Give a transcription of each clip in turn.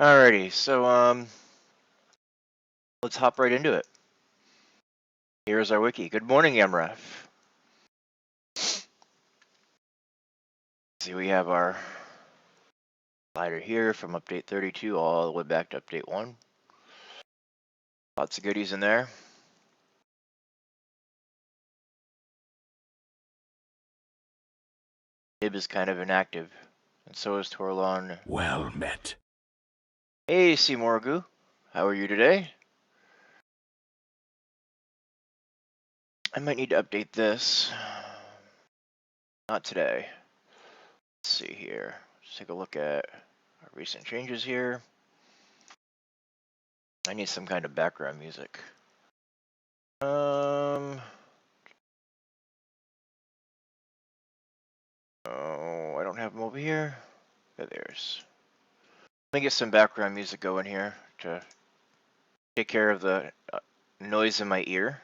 Alrighty, so let's hop right into it. Here's our wiki. Good morning, MREF. See, we have our slider here from update 32 all the way back to update 1. Lots of goodies in there. Ib is kind of inactive, and so is Torlon. Well met. Hey, Simorgu. How are you today? I might need to update this. Not today. Let's see here. Let's take a look at our recent changes here. I need some kind of background music. Oh, I don't have them over here. There's. Let me get some background music going here to take care of the noise in my ear.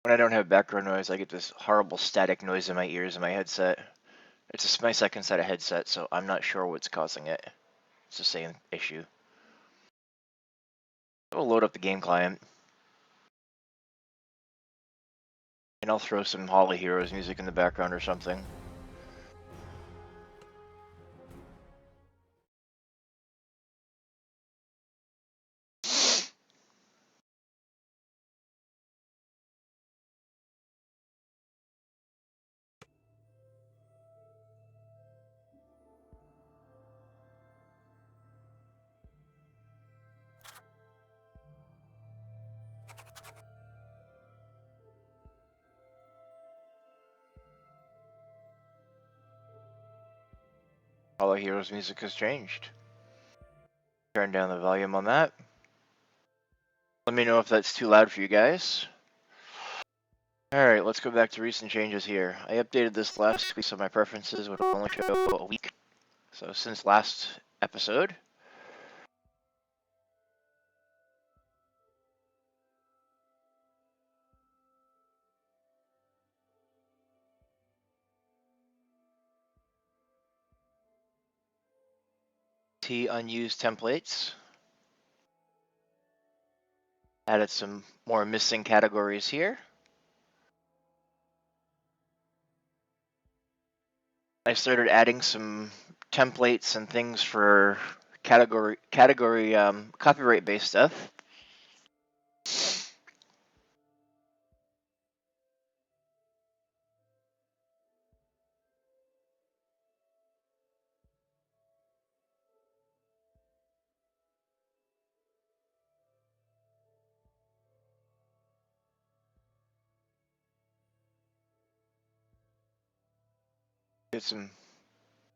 When I don't have background noise, I get this horrible static noise in my ears and my headset. It's my second set of headset, so I'm not sure what's causing it. It's the same issue. I'll load up the game client. And I'll throw some Holly Heroes music in the background or something. Holly Heroes music has changed. Turn down the volume on that. Let me know if that's too loud for you guys. Alright, let's go back to recent changes here. I updated this last week so my preferences would only show a week. So since last episode. Unused templates. Added some more missing categories here. I started adding some templates and things for category copyright based stuff. Did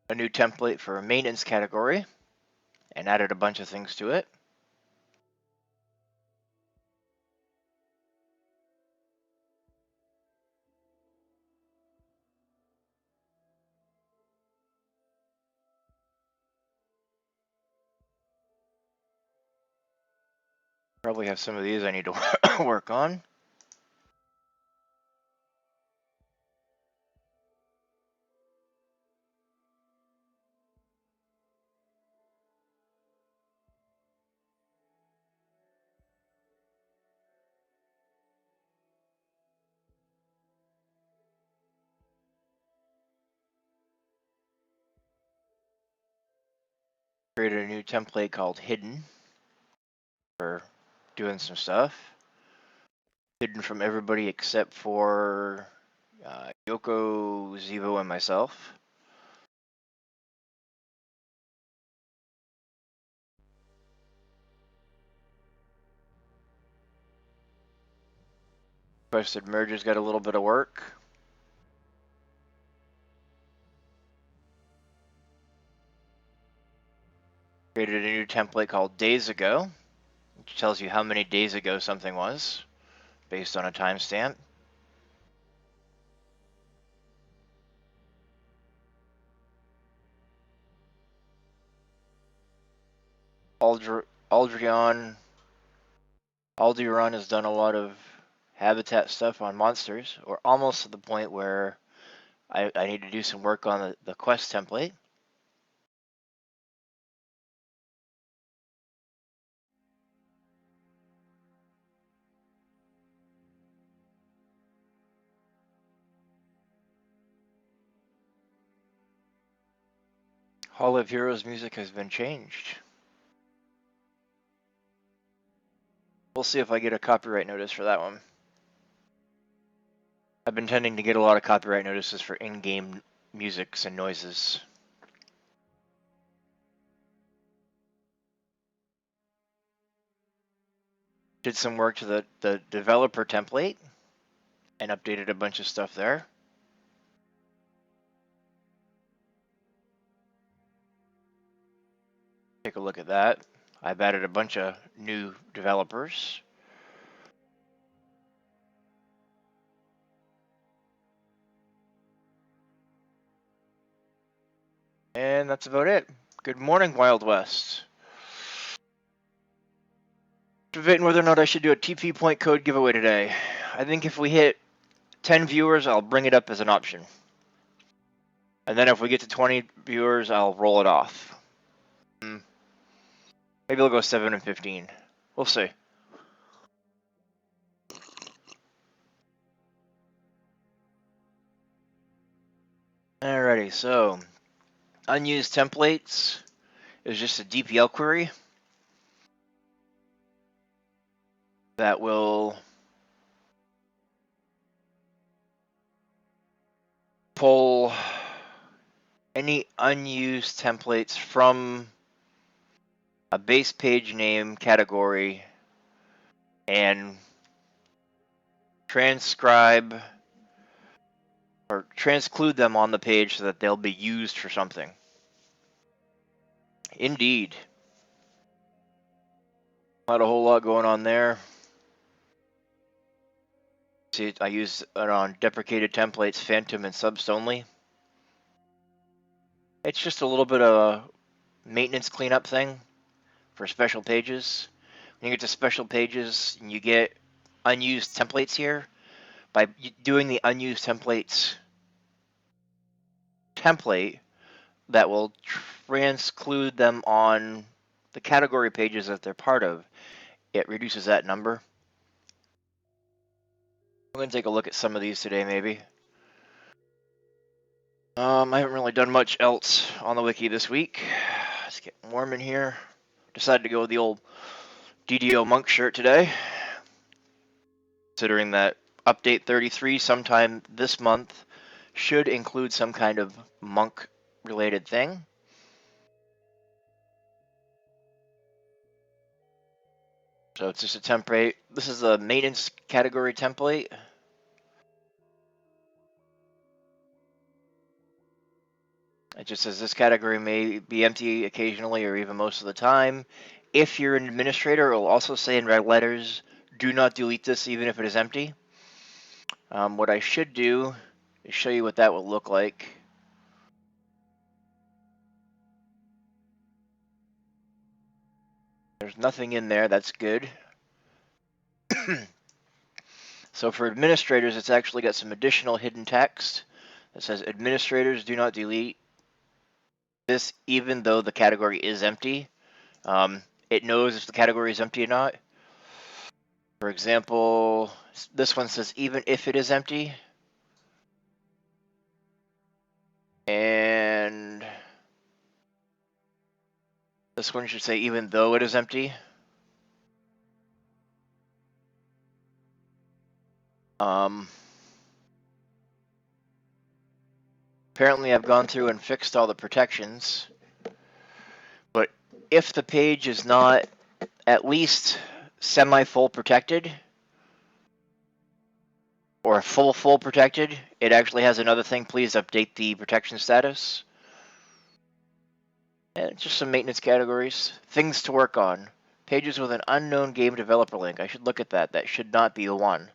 a new template for a maintenance category and added a bunch of things to it. Probably have some of these I need to work on. Created a new template called Hidden for doing some stuff. Hidden from everybody except for Yoko, Zevo, and myself. Requested merges got a little bit of work. created a new template called days ago, which tells you how many days ago something was based on a timestamp. Alderon has done a lot of habitat stuff on monsters, or almost to the point where I need to do some work on the quest template. Hall of Heroes music has been changed. We'll see if I get a copyright notice for that one. I've been tending to get a lot of copyright notices for in-game musics and noises. Did some work to the developer template and updated a bunch of stuff there. Take a look at that. I've added a bunch of new developers. And that's about it. Good morning, Wild West. Debating whether or not I should do a TP point code giveaway today. I think if we hit 10 viewers, I'll bring it up as an option. And then if we get to 20 viewers, I'll roll it off. Maybe I'll go 7 and 15. We'll see. Alrighty, so unused templates is just a DPL query that will pull any unused templates from a base page name category and transcribe or transclude them on the page so that they'll be used for something. Indeed. Not a whole lot going on there. See, I use it on deprecated templates, Phantom, and subs only. It's just a little bit of a maintenance cleanup thing for special pages. When you get to special pages and you get unused templates here, by doing the unused templates template, that will transclude them on the category pages that they're part of, it reduces that number. I'm going to take a look at some of these today, maybe. I haven't really done much else on the wiki this week. It's getting warm in here. Decided to go with the old DDO monk shirt today. Considering that update 33 sometime this month should include some kind of monk related thing. So it's just a template. This is a maintenance category template. It just says this category may be empty occasionally or even most of the time. If you're an administrator, it will also say in red letters, do not delete this even if it is empty. What I should do is show you what that will look like. There's nothing in there, that's good. So for administrators, it's actually got some additional hidden text that says administrators do not delete this even though the category is empty. It knows if the category is empty or not. For example, this one says even if it is empty. And this one should say even though it is empty. Apparently I've gone through and fixed all the protections, but if the page is not at least semi-full protected or full protected, it actually has another thing, please update the protection status. And just some maintenance categories. Things to work on. Pages with an unknown game developer link. I should look at that. That should not be the one.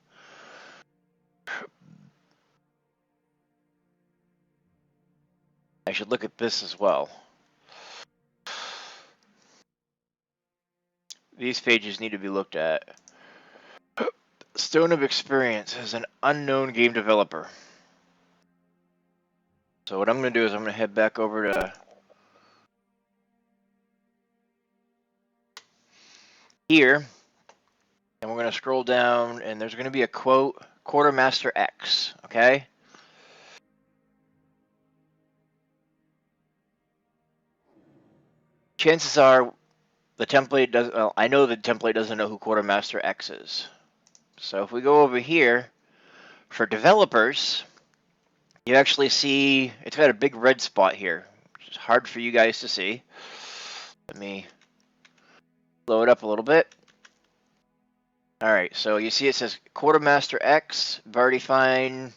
I should look at this as well. These pages need to be looked at. Stone of Experience has an unknown game developer. So what I'm going to do is I'm going to head back over to here, and we're going to scroll down, and there's going to be a quote, Quartermaster X, okay? Chances are the template doesn't, well, I know the template doesn't know who Quartermaster X is. So if we go over here, for developers, you actually see, it's got a big red spot here, which is hard for you guys to see. Let me blow it up a little bit. All right, so you see it says Quartermaster X, already fine.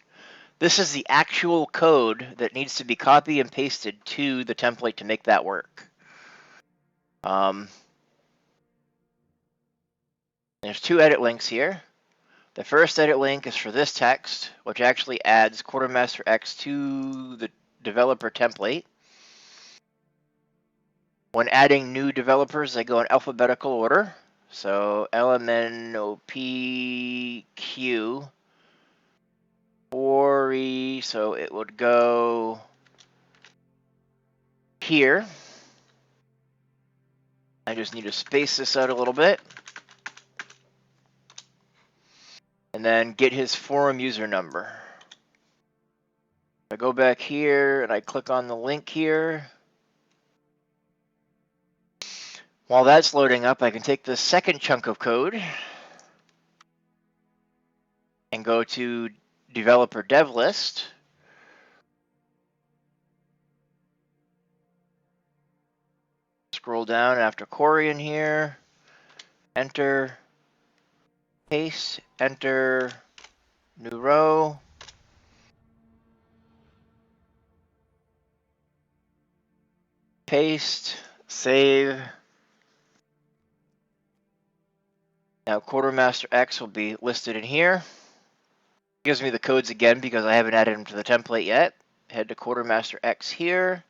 This is the actual code that needs to be copied and pasted to the template to make that work. There's two edit links here. The first edit link is for this text, which actually adds Quartermaster X to the developer template. When adding new developers, they go in alphabetical order. So LMNOPQ, Ori, so it would go here. I just need to space this out a little bit. And then get his forum user number. I go back here and I click on the link here. While that's loading up, I can take the second chunk of code and go to developer dev list. Scroll down after Corey in here, enter, paste, enter, new row. Paste, save. Now Quartermaster X will be listed in here. It gives me the codes again because I haven't added them to the template yet. Head to Quartermaster X here.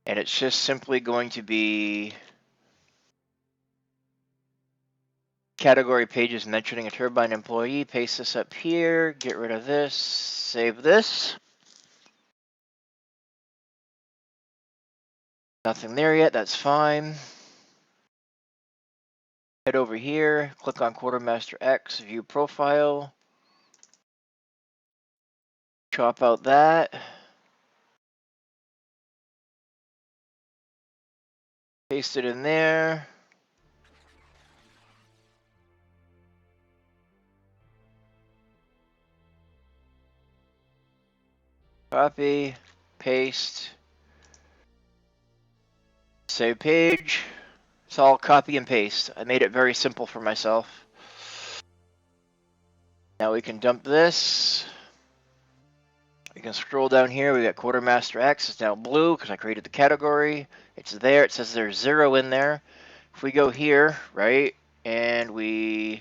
And it's just simply going to be category pages mentioning a turbine employee. Paste this up here, get rid of this, save this. Nothing there yet, that's fine. Head over here, click on Quartermaster X, view profile. Chop out that. Paste it in there. Copy, paste, save page. It's all copy and paste. I made it very simple for myself. Now we can dump this. We can scroll down here. We got Quartermaster X. It's now blue because I created the category. It's there. It says there's 0 in there. If we go here, right, and we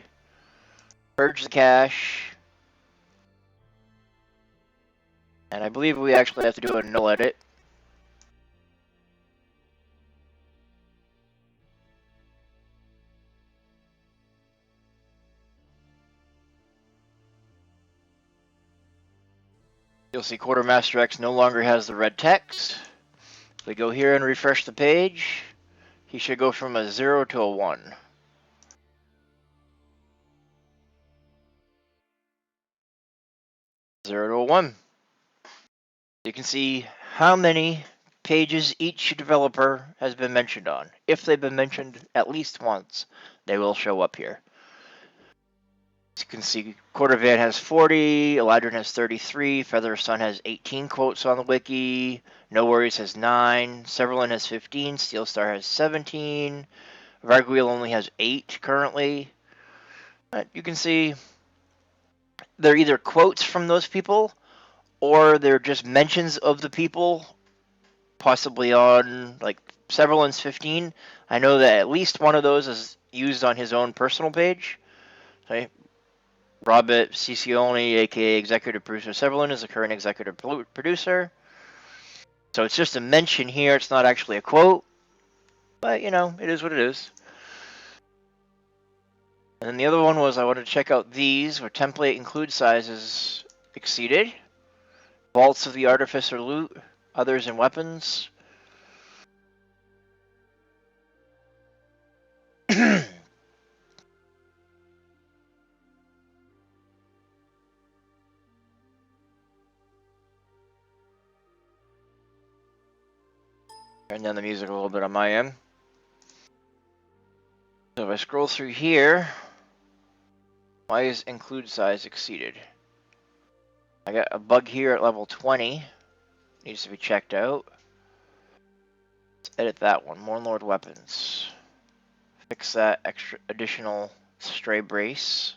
purge the cache, and I believe we actually have to do a null edit. You'll see Quartermaster X no longer has the red text. If we go here and refresh the page, he should go from a 0 to a 1. Zero to a 1. You can see how many pages each developer has been mentioned on. If they've been mentioned at least once, they will show up here. As you can see, Quartervan has 40, Eladrin has 33, Feather Sun has 18 quotes on the wiki, No Worries has 9, Severlin has 15, Steel Star has 17, Varguil only has 8 currently. But you can see they're either quotes from those people or they're just mentions of the people possibly on like Severland's 15. I know that at least one of those is used on his own personal page. Okay. Robert Ciccione, aka executive producer Severland, is the current executive producer. So it's just a mention here. It's not actually a quote, but you know, it is what it is. And then the other one was I wanted to check out these, where template include sizes exceeded. Vaults of the Artificer loot, others and weapons. Turn down the music a little bit on my end. So if I scroll through here, why is include size exceeded? I got a bug here at level 20. Needs to be checked out. Let's edit that one. More Lord weapons. Fix that extra additional stray brace.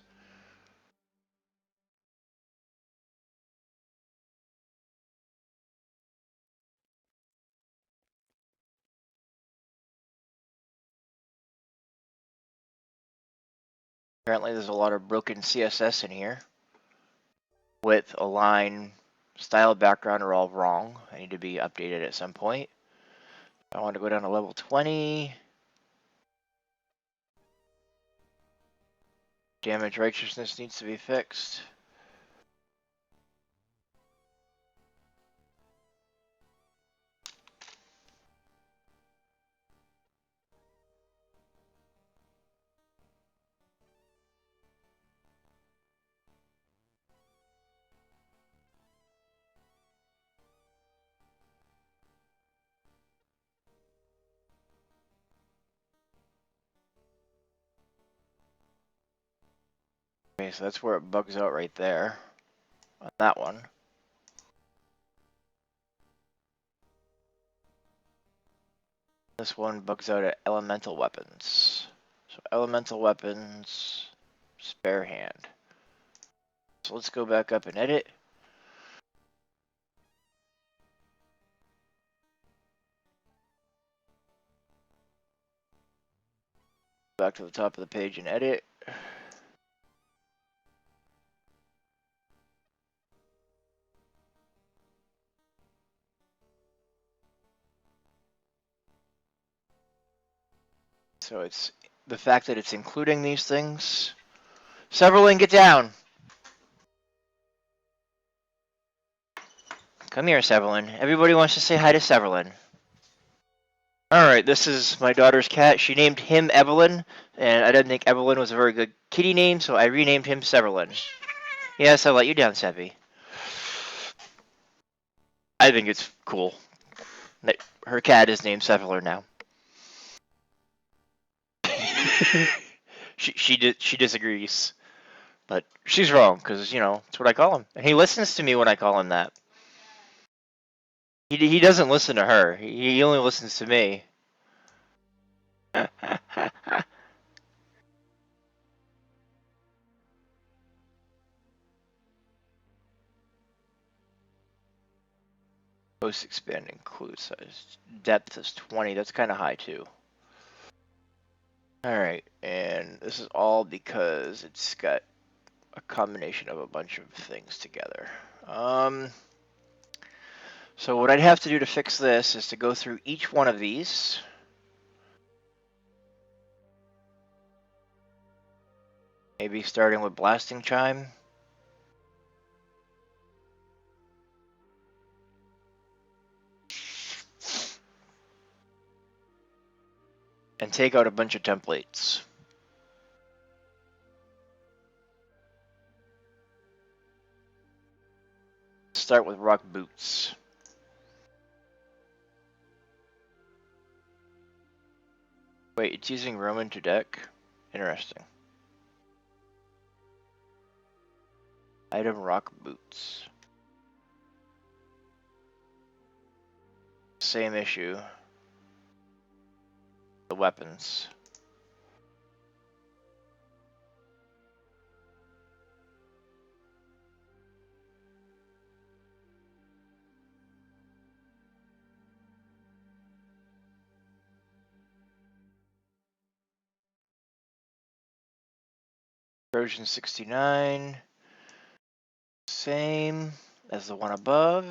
Apparently there's a lot of broken CSS in here. Width, align, style, background are all wrong. I need to be updated at some point. I want to go down to level 20. Damage righteousness needs to be fixed. Okay, so that's where it bugs out right there. On that one. This one bugs out at elemental weapons. So elemental weapons, spare hand. So let's go back up and edit. Back to the top of the page and edit. So it's the fact that it's including these things. Severlin, get down. Come here, Severlin. Everybody wants to say hi to Severlin. Alright, this is my daughter's cat. She named him Evelyn, and I didn't think Evelyn was a very good kitty name, so I renamed him Severlin. Yes, I'll let you down, Sevy. I think it's cool. Her cat is named Severlin now. she disagrees, but she's wrong because you know that's what I call him, and he listens to me when I call him that. He doesn't listen to her. He only listens to me. Post expanding clue size. Depth is 20. That's kind of high too. Alright, and this is all because it's got a combination of a bunch of things together. So what I'd have to do to fix this is to go through each one of these. Maybe starting with blasting chime. And take out a bunch of templates. Start with rock boots. Wait, it's using Roman to deck? Interesting. Item rock boots. Same issue. The weapons. Corrosion 69, same as the one above.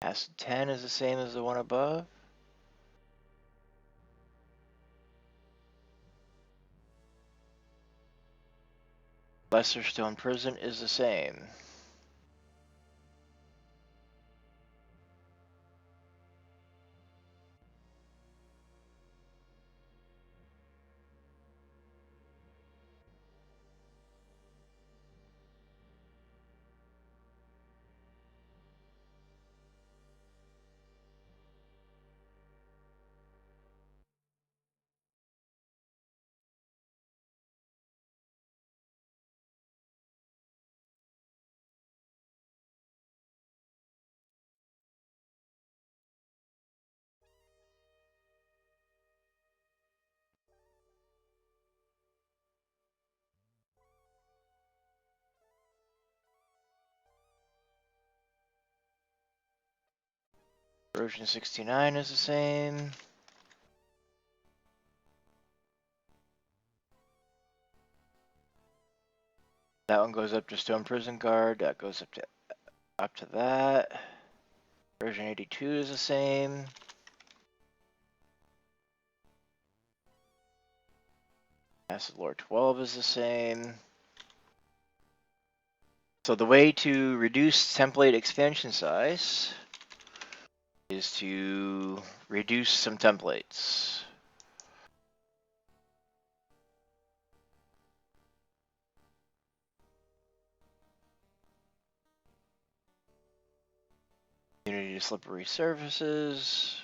Acid 10 is the same as the one above. Lesser Stone Prison is the same. Corrosion 69 is the same. That one goes up to Stone Prison Guard. That goes up to that. Corrosion 82 is the same. Acid Lore 12 is the same. So the way to reduce template expansion size is to reduce some templates. Unity to slippery surfaces.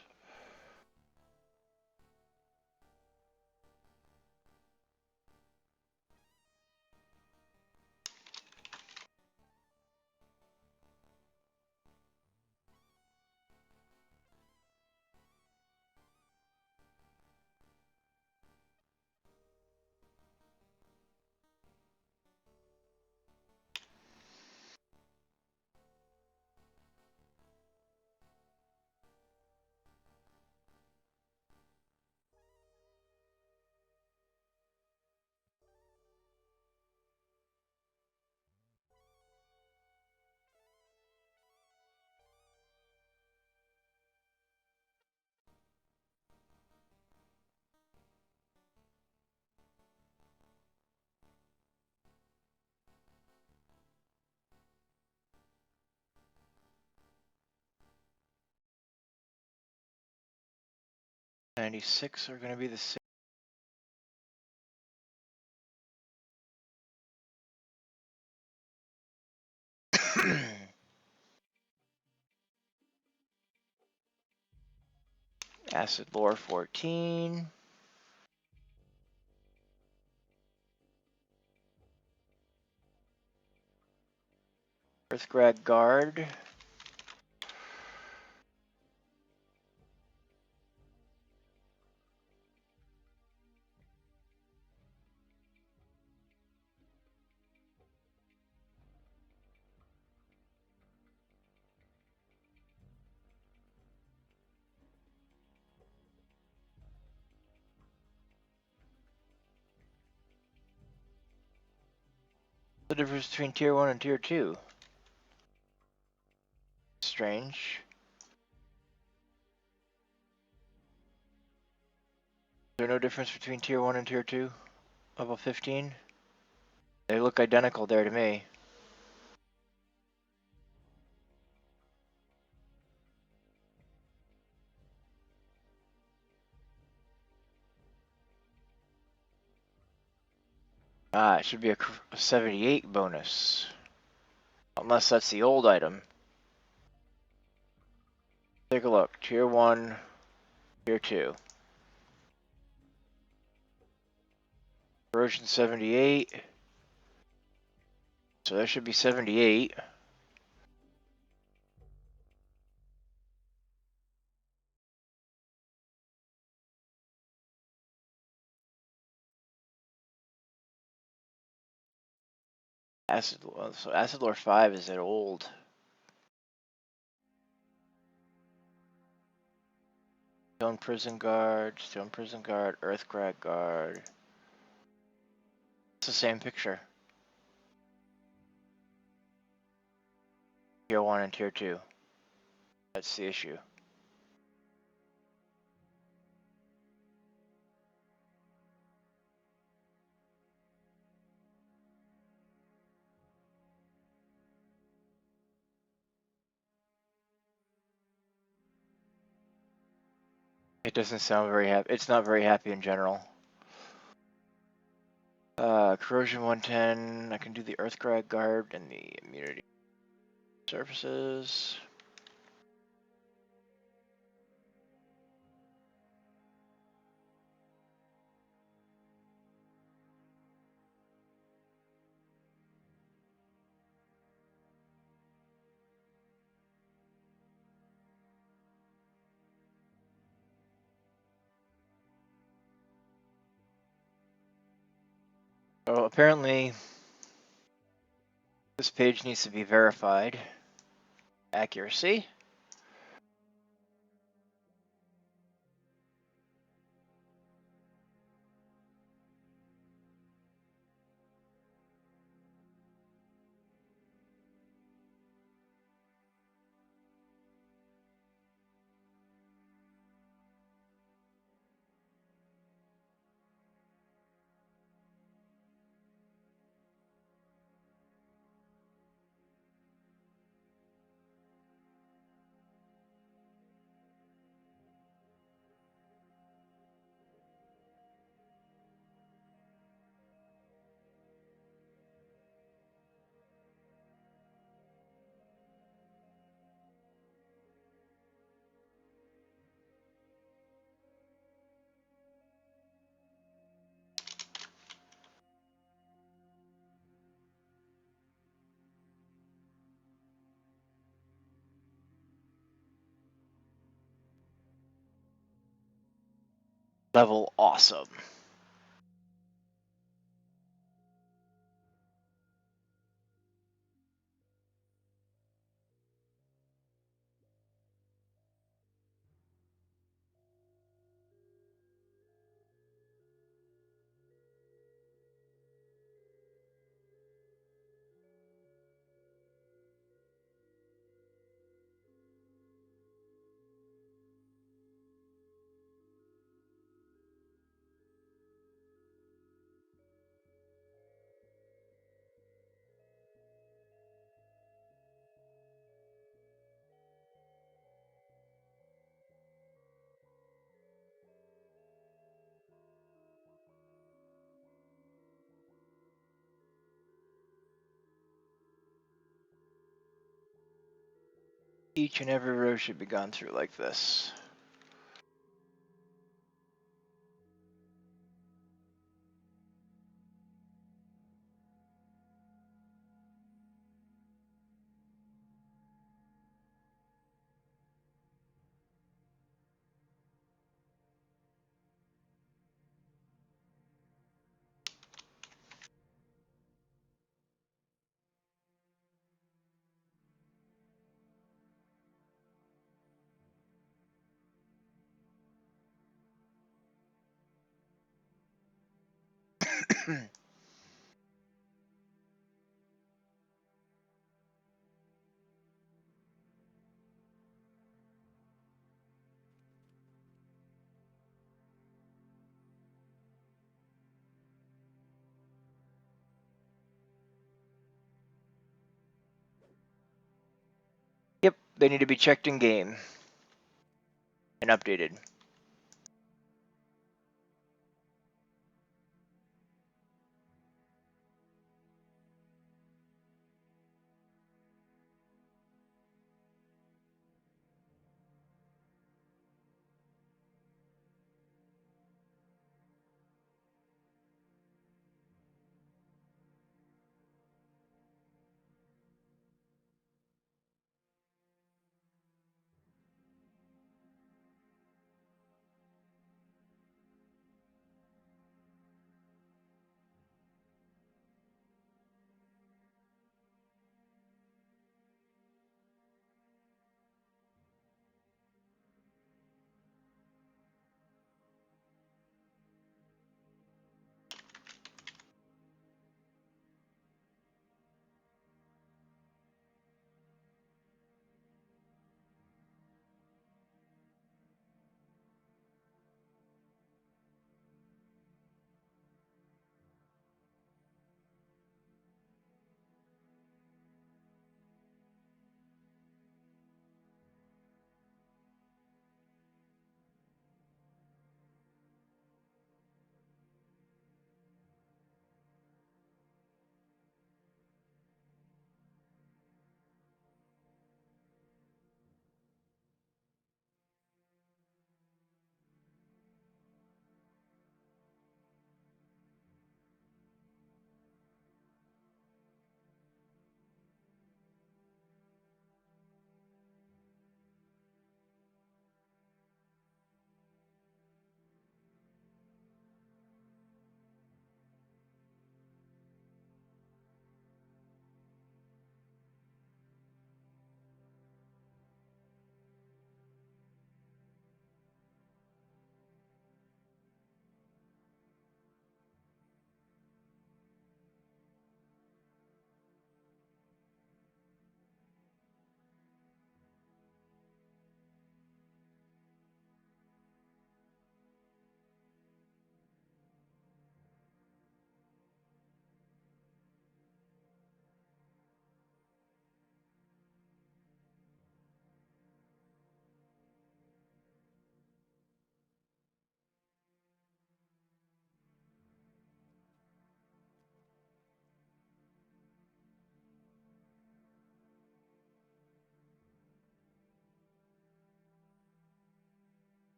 '96 are going to be the same. Acid Lore 14. Earthgrad Guard. The difference between Tier 1 and Tier 2? Strange. Is there no difference between Tier 1 and Tier 2? Level 15? They look identical there to me. Ah, it should be a 78 bonus. Unless that's the old item. Take a look. Tier 1, Tier 2. Corrosion 78. So that should be 78. So Acid Lore 5 is that old. Stone Prison Guard, Earthgrad Guard. the same picture. Tier 1 and Tier 2. That's the issue. It doesn't sound very happy. It's not very happy in general. Corrosion 110. I can do the Earthcrag Guard and the immunity surfaces. So apparently, this page needs to be verified. Accuracy. Level awesome. Each and every row should be gone through like this. Yep, they need to be checked in game and updated.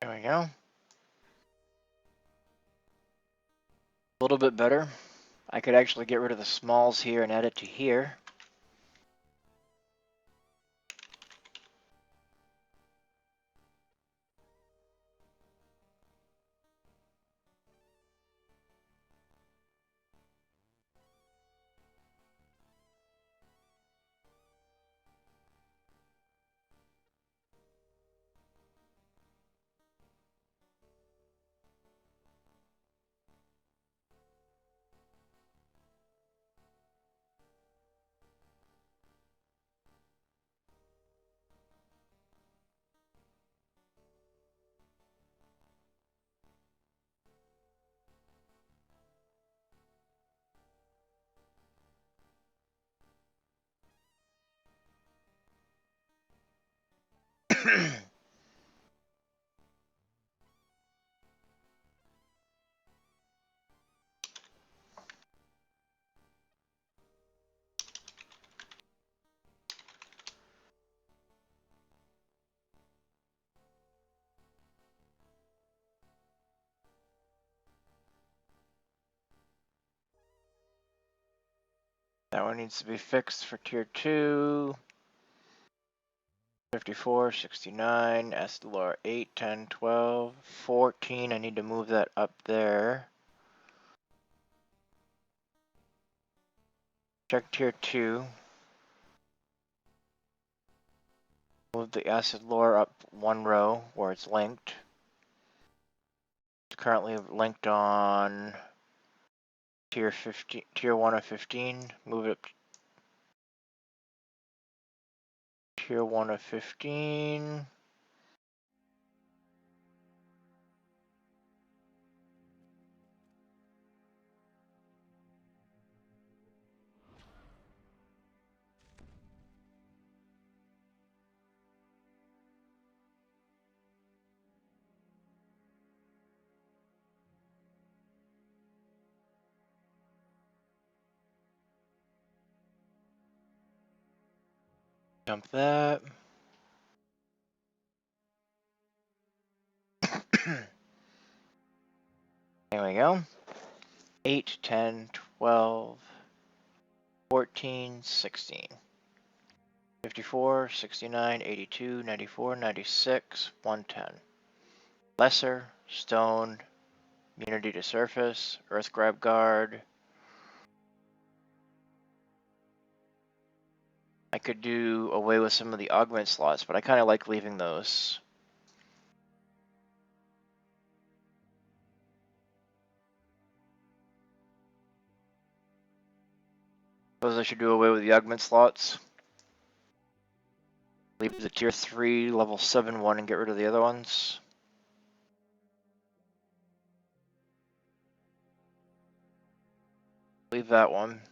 There we go. A little bit better. I could actually get rid of the smalls here and add it to here. That one needs to be fixed for tier 2. 54, 69, acid lower 8, 10, 12, 14. I need to move that up there. Check tier 2. Move the acid lore up one row where it's linked. It's currently linked on tier 15, tier 1 of 15. Move it up to tier 1 of 15. Dump that. There we go. 8, 10, 12, 14, 16. 54, 69, 82, 94, 96, 110. Lesser, stone, immunity to surface, earth grab guard. I could do away with some of the augment slots, but I kind of like leaving those. Suppose I should do away with the augment slots. Leave the tier 3, level 7 one and get rid of the other ones. Leave that one.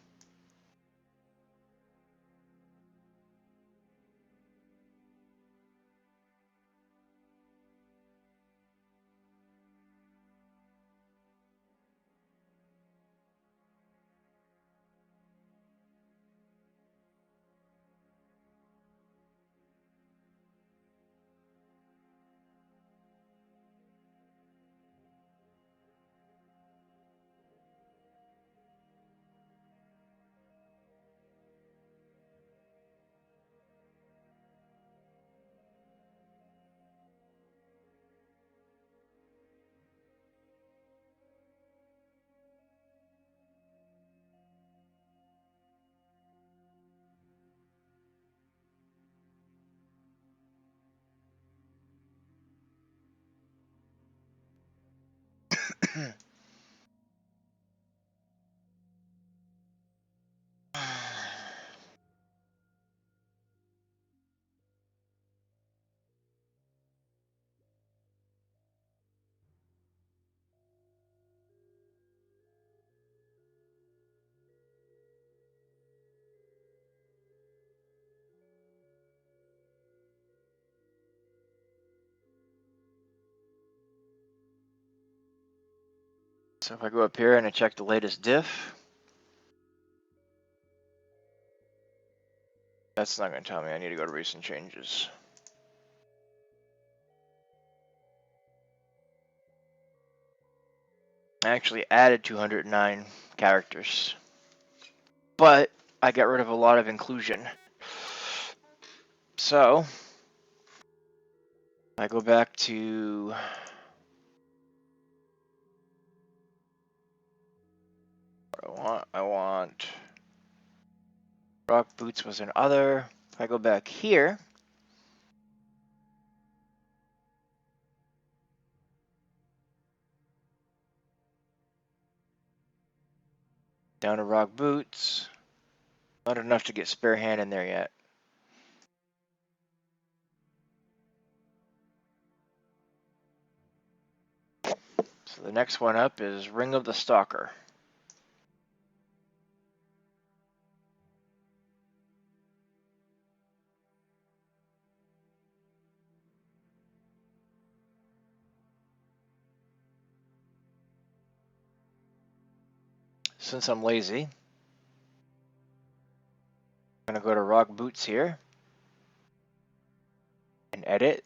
So if I go up here and I check the latest diff, that's not going to tell me. I need to go to recent changes. I actually added 209 characters, but I got rid of a lot of inclusion. So I go back to what I want rock boots was an other. If I go back here, down to rock boots, not enough to get spare hand in there yet. So the next one up is Ring of the Stalker. Since I'm lazy, I'm going to go to rock boots here and edit.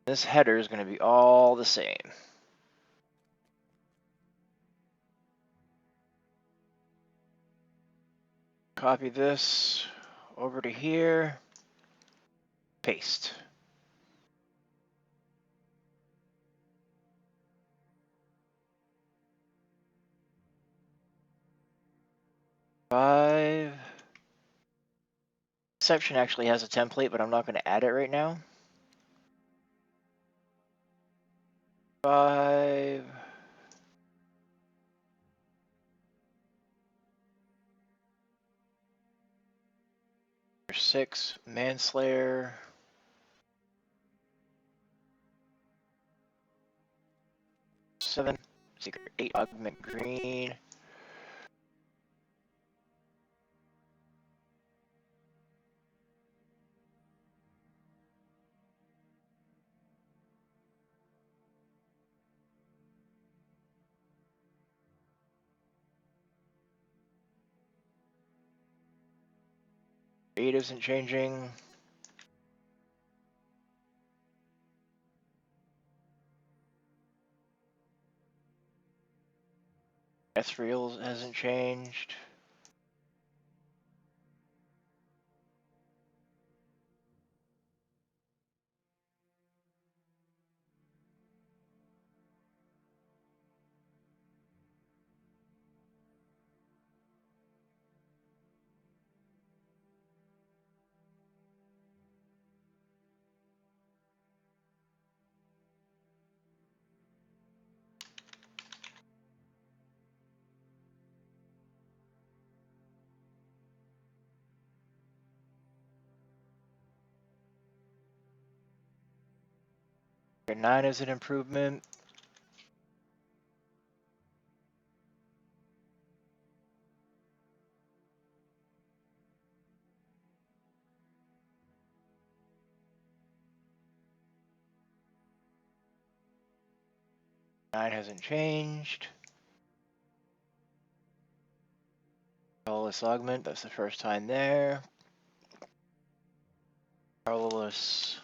This header is going to be all the same. Copy this over to here, paste. Five. Section actually has a template, but I'm not going to add it right now. 5. Or 6, Manslayer. 7, Secret 8, Augment Green. Eight isn't changing. Ethereal hasn't changed. Okay, 9 is an improvement. Nine hasn't changed. Colorless augment, that's the first time there. Colorless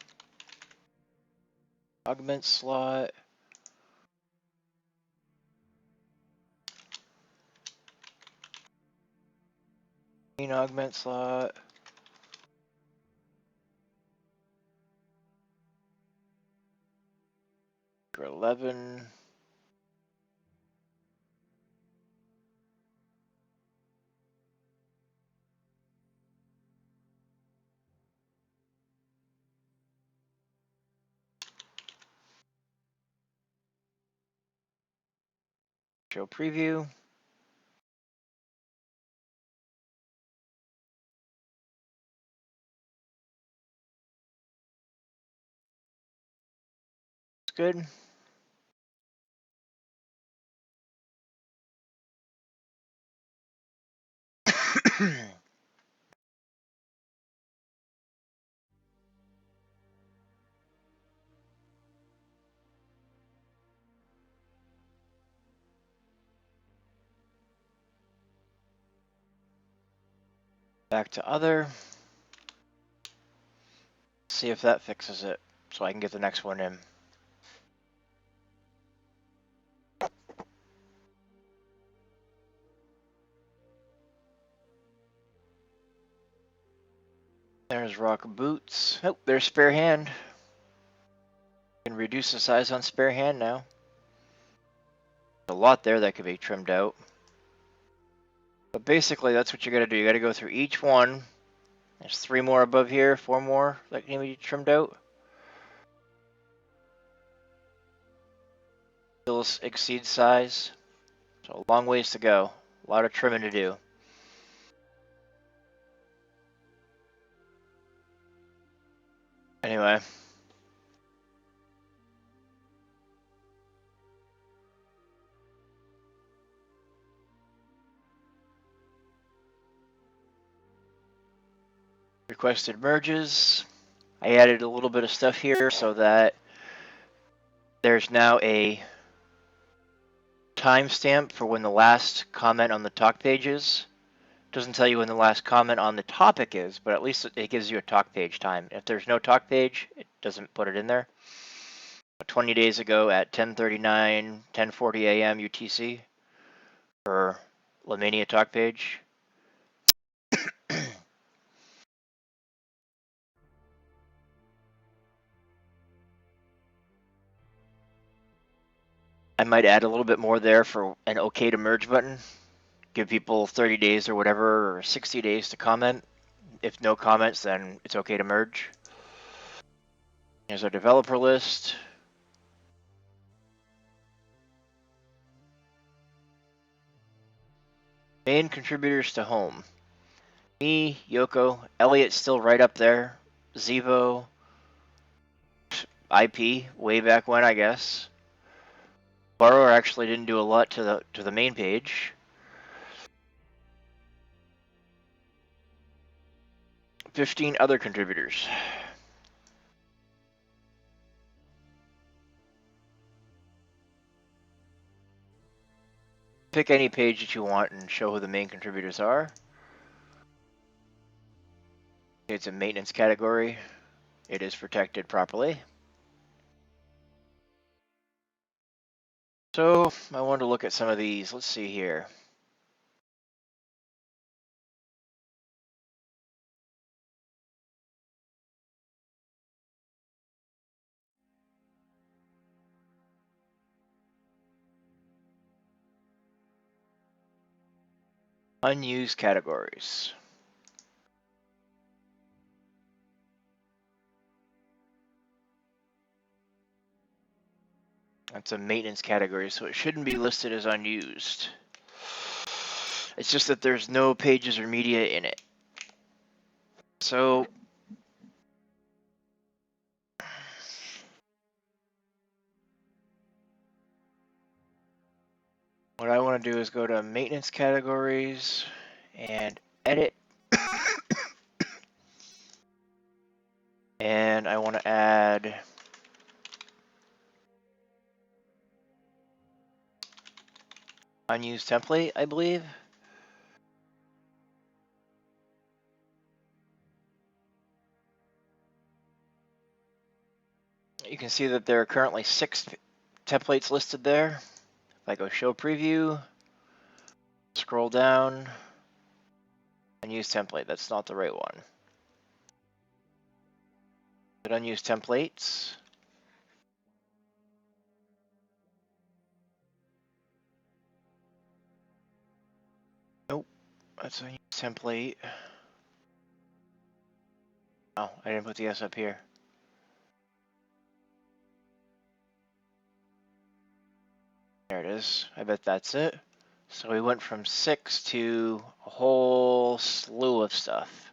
augment slot. Green augment slot. For 11. Show preview. It's good. Back to other. See if that fixes it, so I can get the next one in. There's rock boots. Oh, there's spare hand. You can reduce the size on spare hand now. A lot there that could be trimmed out. But basically, that's what you got to do. You got to go through each one. There's 3 more above here, 4 more that can be trimmed out. Still exceeds size. So a long ways to go. A lot of trimming to do. Anyway. Requested merges. I added a little bit of stuff here so that there's now a timestamp for when the last comment on the talk page is. Doesn't tell you when the last comment on the topic is, but at least it gives you a talk page time. If there's no talk page, it doesn't put it in there. 20 days ago at 10:39, 10:40 a.m. UTC for Lamania talk page. I might add a little bit more there for an OK to merge button. Give people 30 days or whatever, or 60 days to comment. If no comments, then it's OK to merge. Here's our developer list. Main contributors to home. Me, Yoko, Elliot's still right up there. Zevo, IP, way back when, I guess. Borrower actually didn't do a lot to the main page. 15 other contributors. Pick any page that you want and show who the main contributors are. It's a maintenance category. It is protected properly. So I wanted to look at some of these. Let's see here. Unused categories. That's a maintenance category, so it shouldn't be listed as unused. It's just that there's no pages or media in it. So what I want to do is go to maintenance categories and edit. And I want to add unused template, I believe. You can see that there are currently 6 templates listed there. If I go show preview, scroll down, unused template, that's not the right one. But unused templates. Nope, that's unused template. Oh, I didn't put the S up here. There it is. I bet that's it. So we went from 6 to a whole slew of stuff.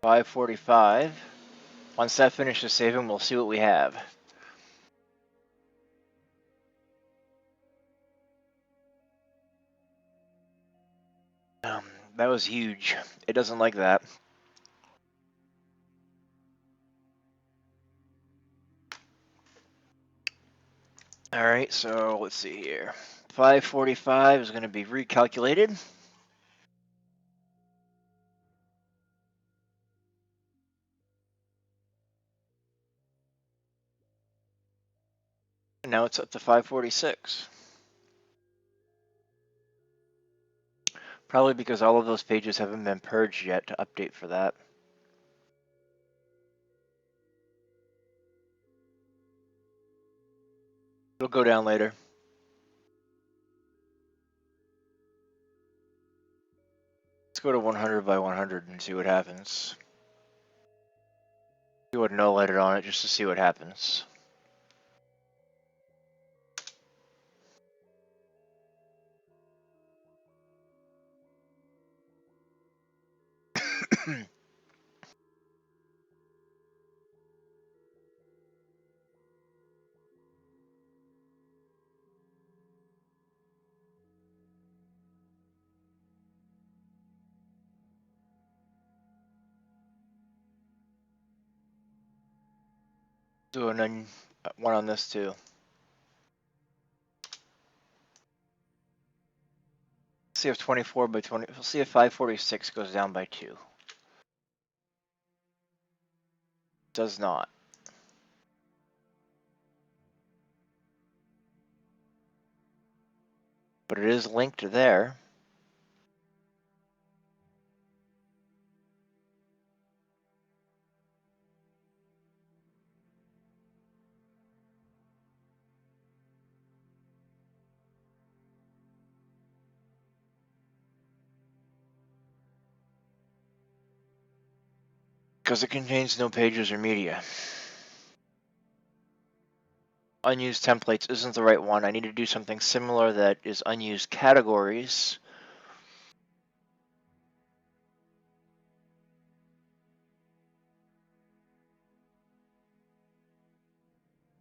$545. Once that finishes saving, we'll see what we have. That was huge. It doesn't like that. All right, so let's see here. 545 is going to be recalculated. it's up to 546. Probably because all of those pages haven't been purged yet to update for that. It'll go down later. Let's go to 100 by 100 and see what happens. Do a null edit on it just to see what happens. Do one on this too. See if 24 by 20. We'll see if 546 goes down by 2. Does not. But it is linked there. Because it contains no pages or media. Unused templates isn't the right one. I need to do something similar that is unused categories.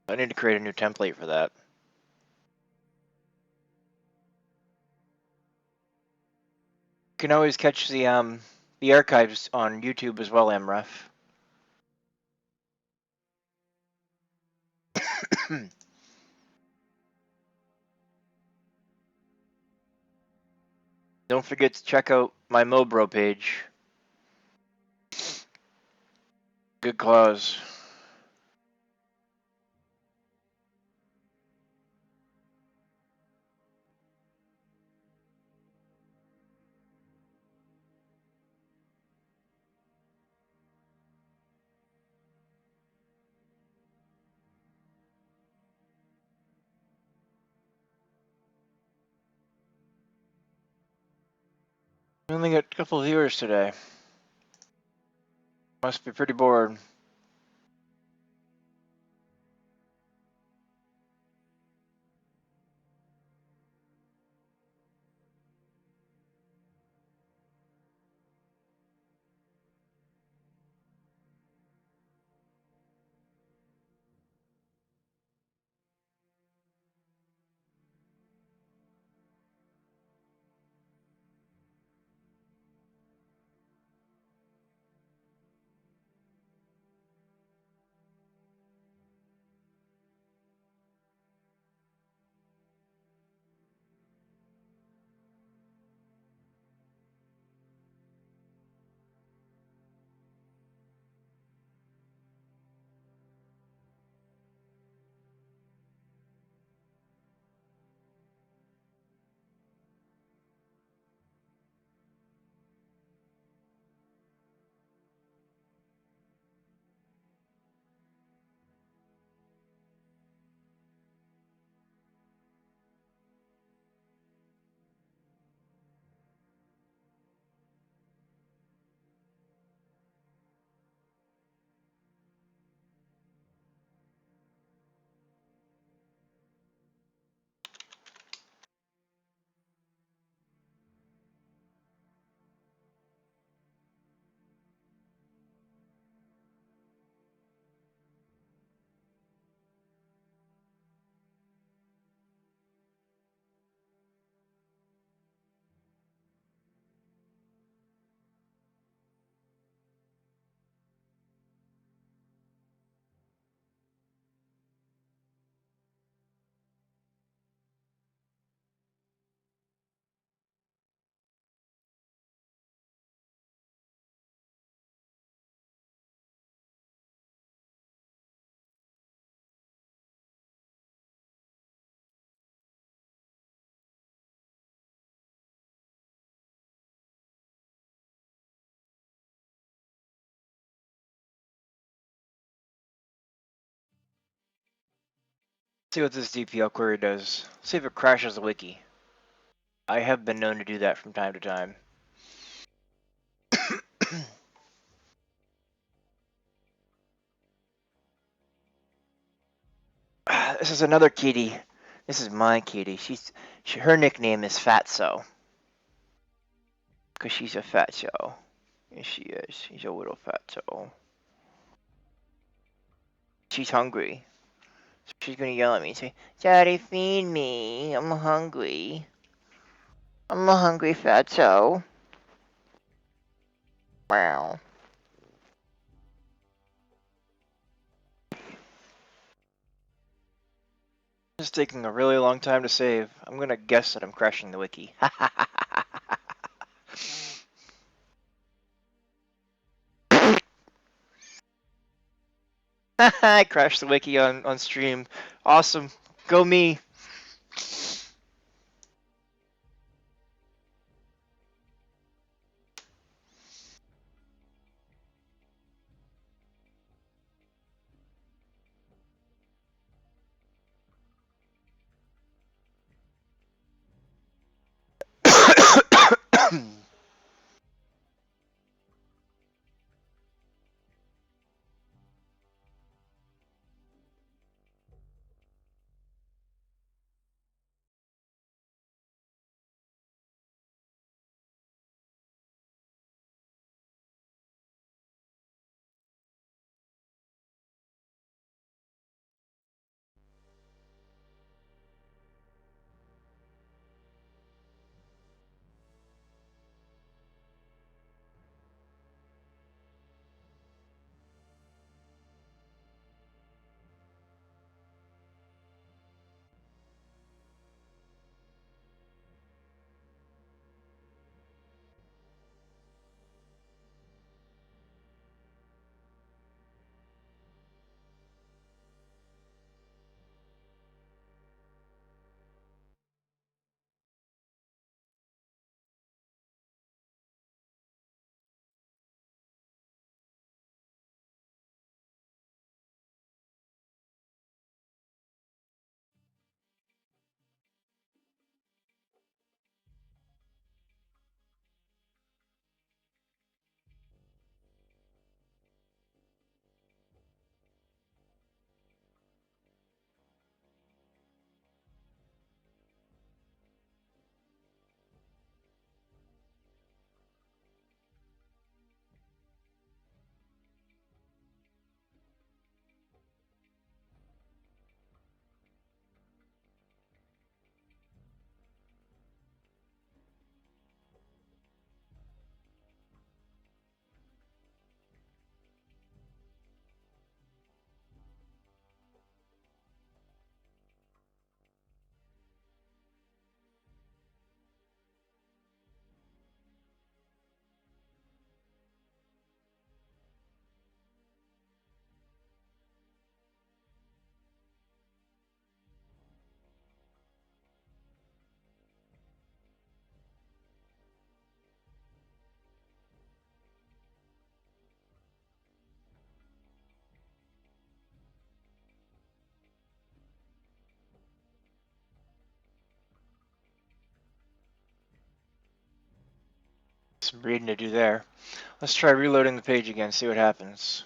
I need to create a new template for that. You can always catch the archives on YouTube as well, MREF. Don't forget to check out my Mobro page. Good cause. We only got a couple of viewers today. Must be pretty bored. See what this DPL query does. See if it crashes the wiki. I have been known to do that from time to time. This is another kitty. This is my kitty. Her nickname is Fatso. Because she's a fatso. Yes, she is. She's a little fatso. She's hungry. So she's gonna yell at me and say, Daddy, feed me. I'm hungry. I'm a hungry fatso. Wow. This is taking a really long time to save. I'm gonna guess that I'm crashing the wiki. I crashed the wiki on stream. Awesome. Go me. Some reading to do there. Let's try reloading the page again, see what happens.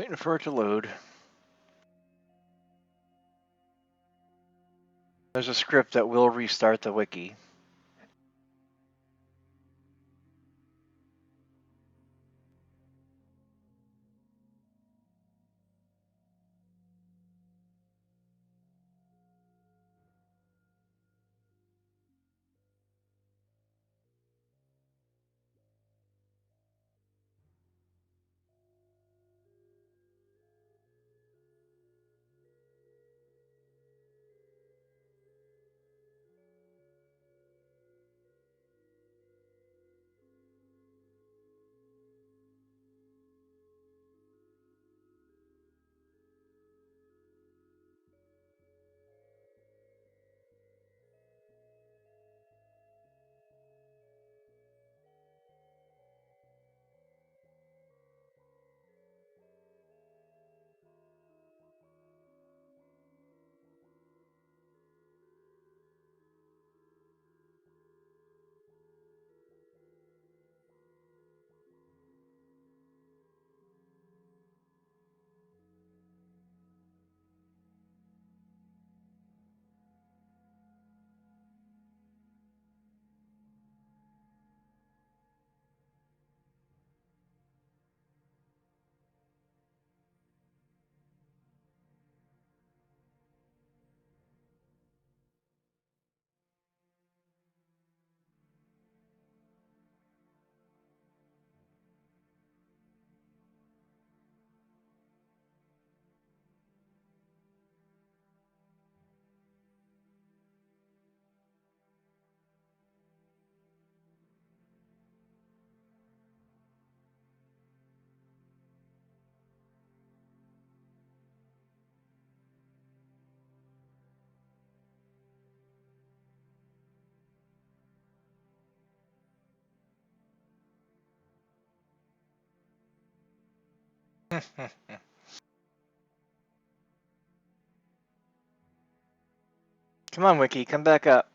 Waiting for it to load. There's a script that will restart the wiki. Come on, wiki, come back up.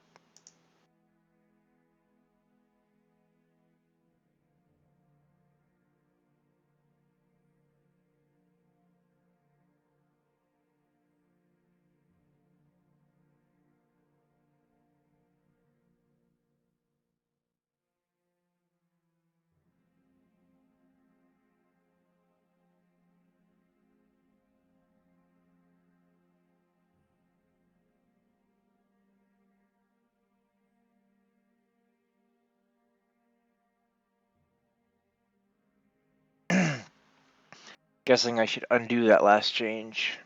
Guessing I should undo that last change.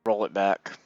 Roll it back.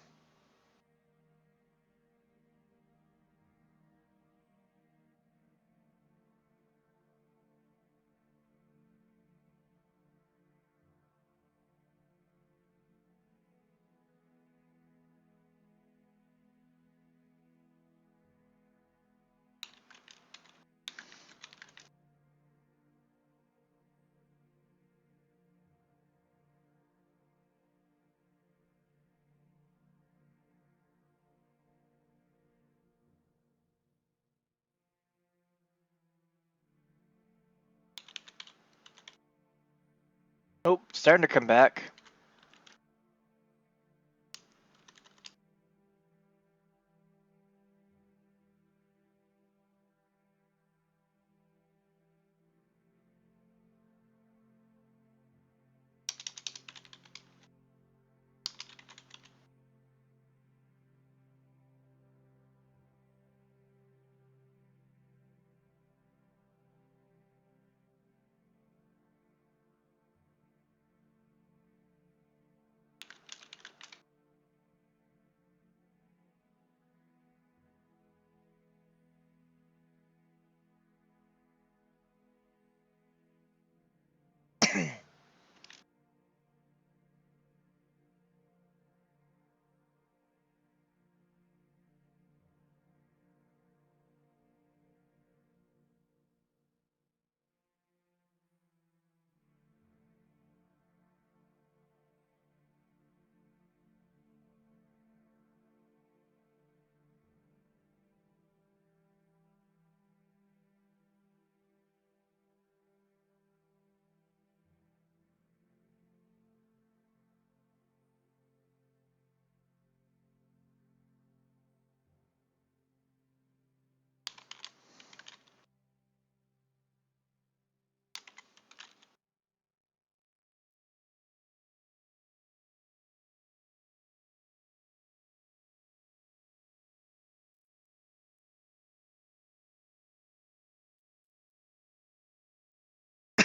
Oh, starting to come back.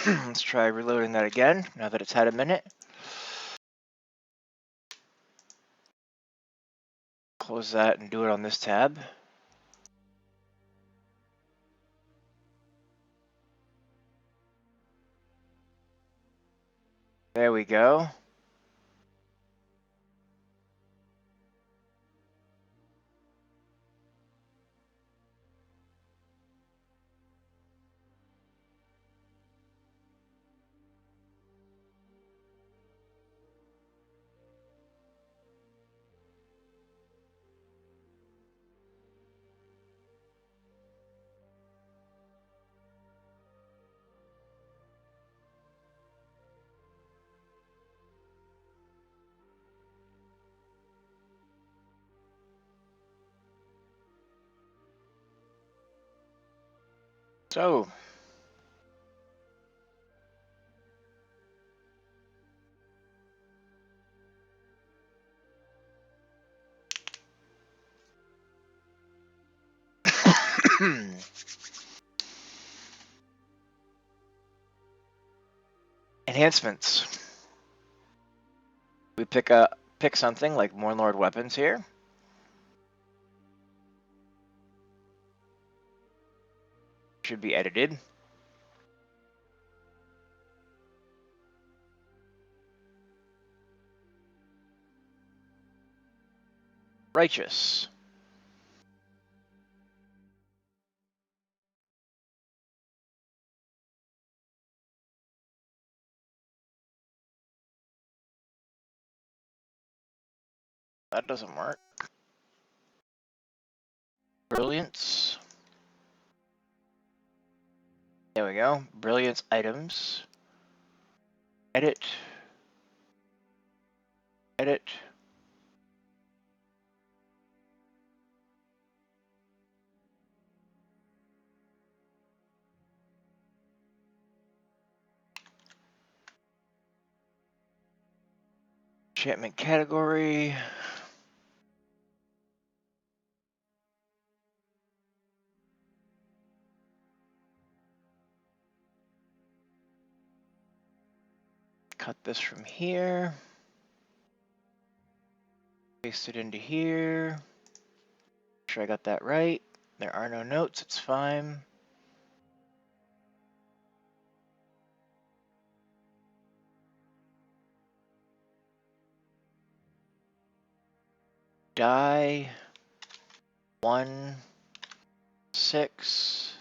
Let's try reloading that again, now that it's had a minute. Close that and do it on this tab. There we go. So, enhancements. We pick something like Mornlord weapons here. Should be edited. Righteous. That doesn't work. Brilliance. There we go. Brilliance items. Edit. Edit. Enchantment category. Cut this from here. Paste it into here. Make sure I got that right. There are no notes, it's fine. Die. 1, 6.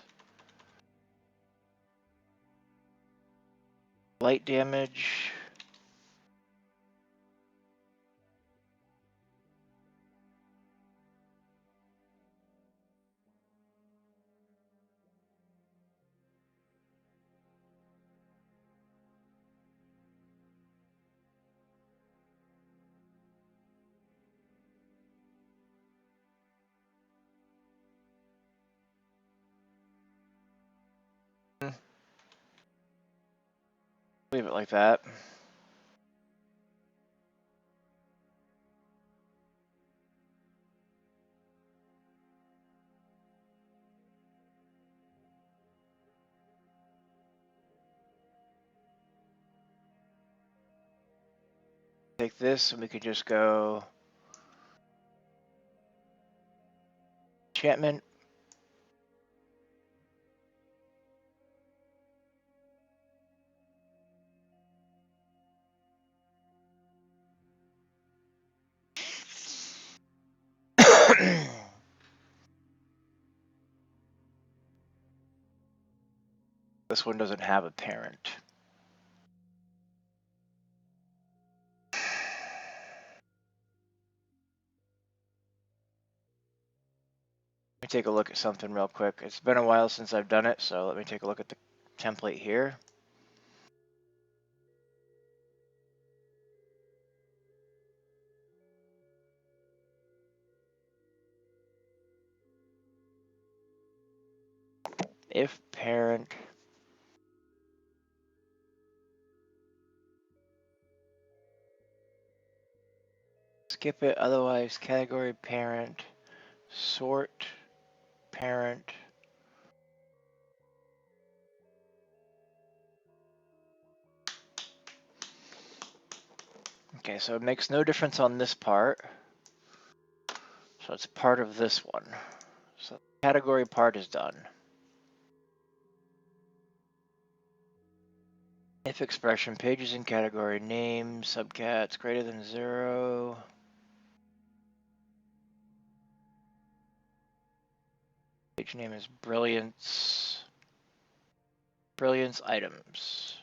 Light damage. Leave it like that. Take this and we could just go enchantment. This one doesn't have a parent. Let me take a look at something real quick. It's been a while since I've done it, so let me take a look at the template here. If parent skip it, otherwise category parent, sort parent, Okay, so it makes no difference on this part. So it's part of this one. So the category part is done. If expression, pages in category, name, subcats greater than 0. Page name is brilliance. Brilliance items.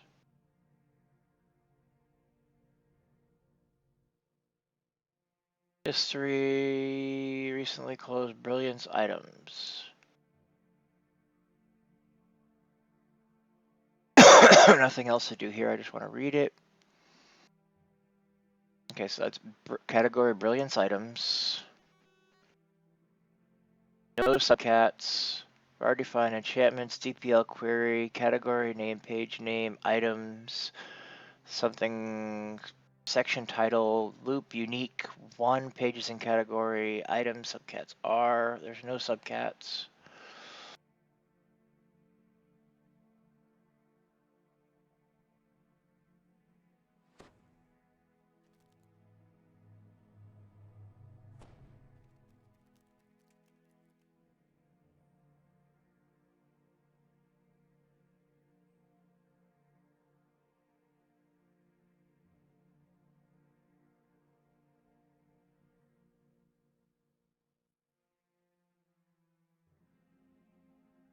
History, recently closed brilliance items. Nothing else to do here, I just want to read it. Okay, so that's category brilliance items. No subcats. Var defined enchantments, DPL query, category name, page name, items, something, section title, loop, unique, 1, pages in category, items, subcats are, there's no subcats.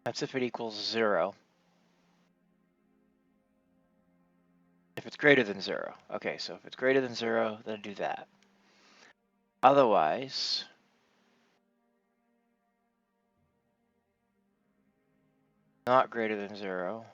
That's if it equals 0. If it's greater than 0. Okay, so if it's greater than 0, then do that. Otherwise, not greater than 0.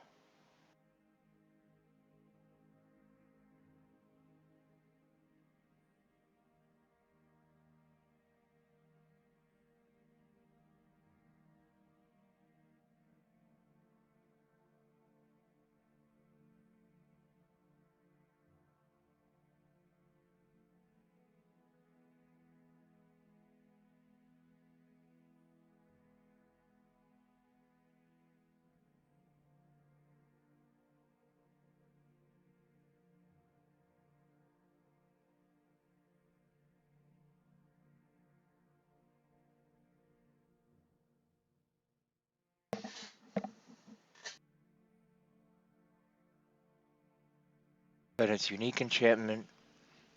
But it's unique enchantment,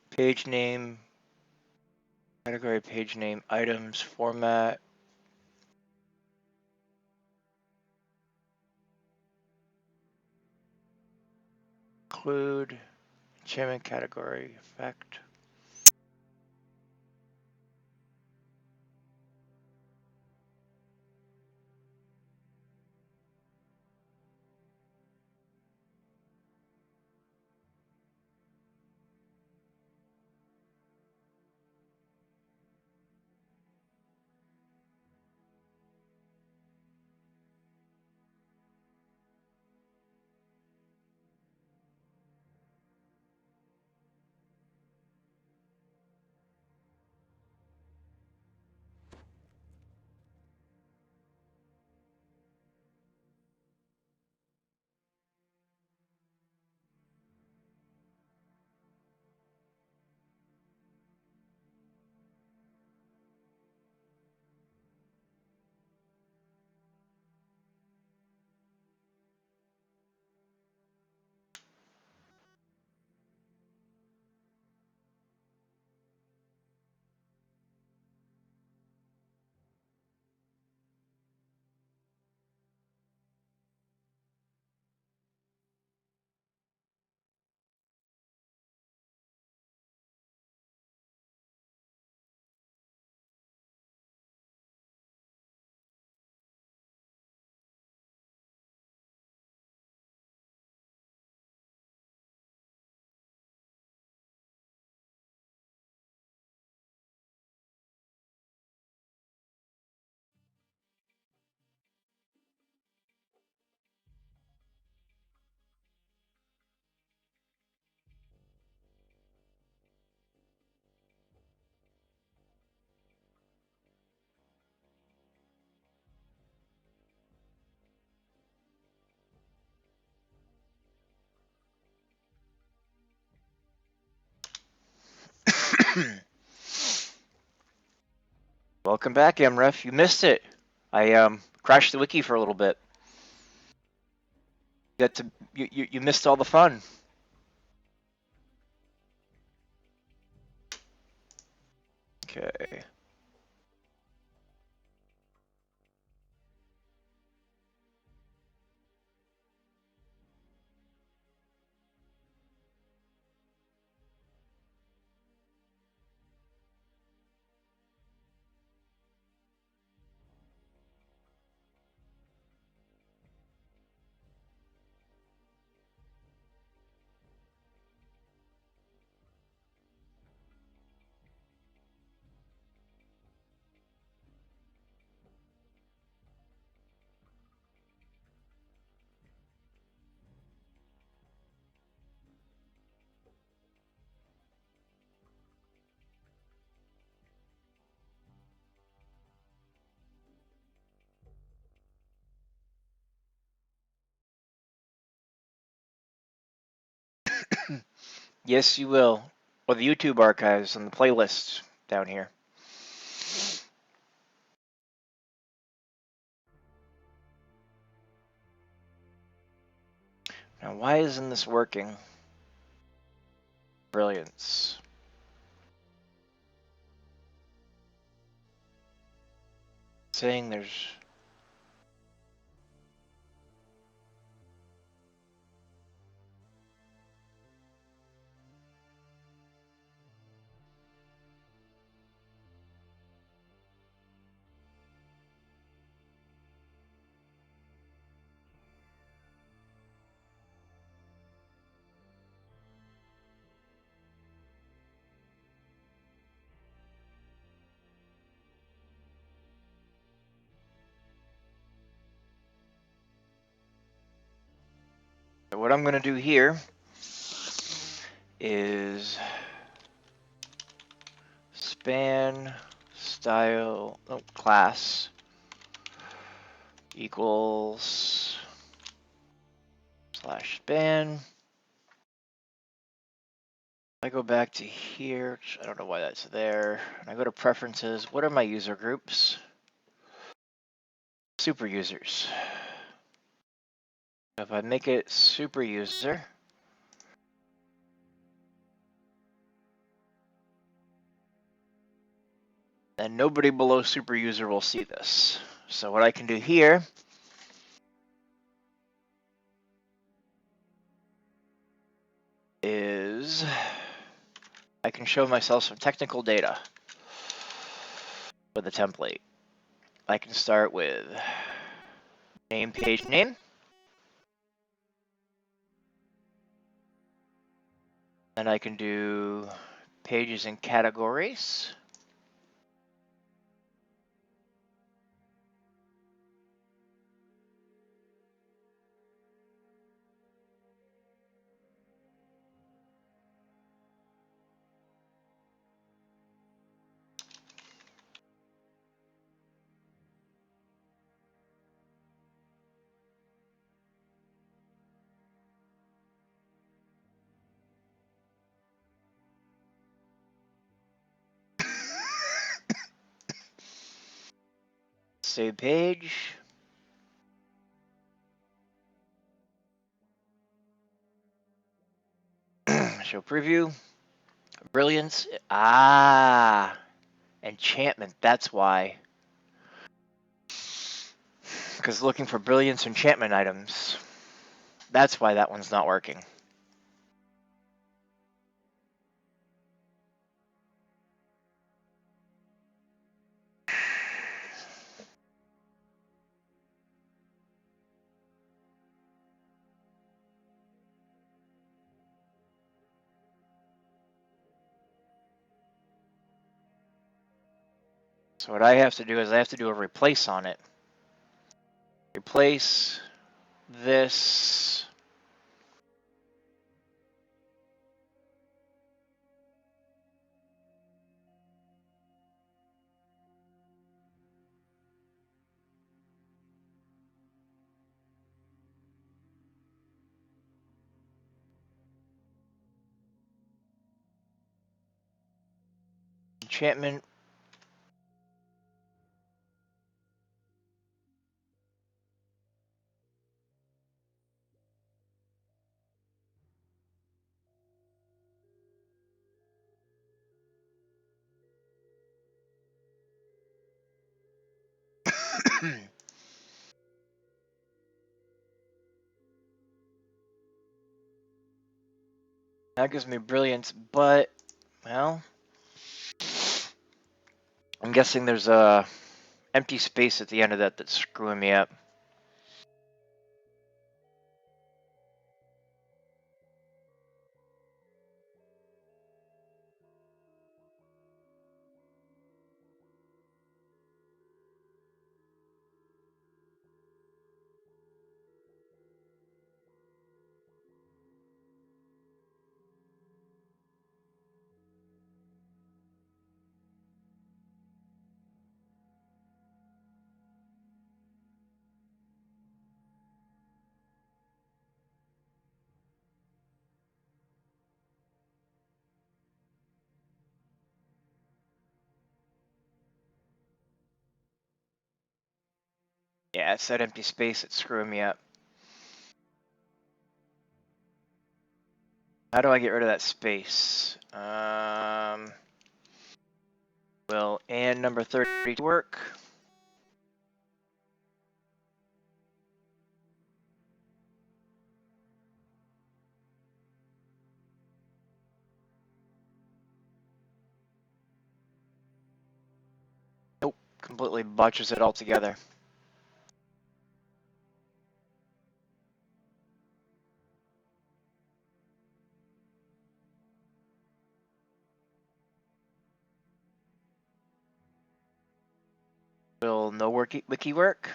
page name, category, page name, items, format, include, enchantment category, effect. Welcome back, MREF. You missed it. I crashed the wiki for a little bit. You missed all the fun. Okay. Yes, you will. Or the YouTube archives and the playlists down here. Now, why isn't this working? Brilliance. Saying there's... So what I'm going to do here is span style class equals /span. I go back to here, I don't know why that's there, and I go to preferences. What are my user groups? Super users. If I make it super user, then nobody below super user will see this. So what I can do here is I can show myself some technical data with a template. I can start with name, page name. Then I can do pages and categories. Save page. Show preview. Brilliance. Ah, enchantment. That's why. Because looking for brilliance enchantment items. That's why that one's not working. So what I have to do is I have to do a replace on it. Replace this. Disenchantment. That gives me Brilliance, but, well, I'm guessing there's a empty space at the end of that that's screwing me up. Yeah, it's that empty space that's screwing me up. How do I get rid of that space? Will and number 30 work? Nope, completely botches it all together. Will no wiki work?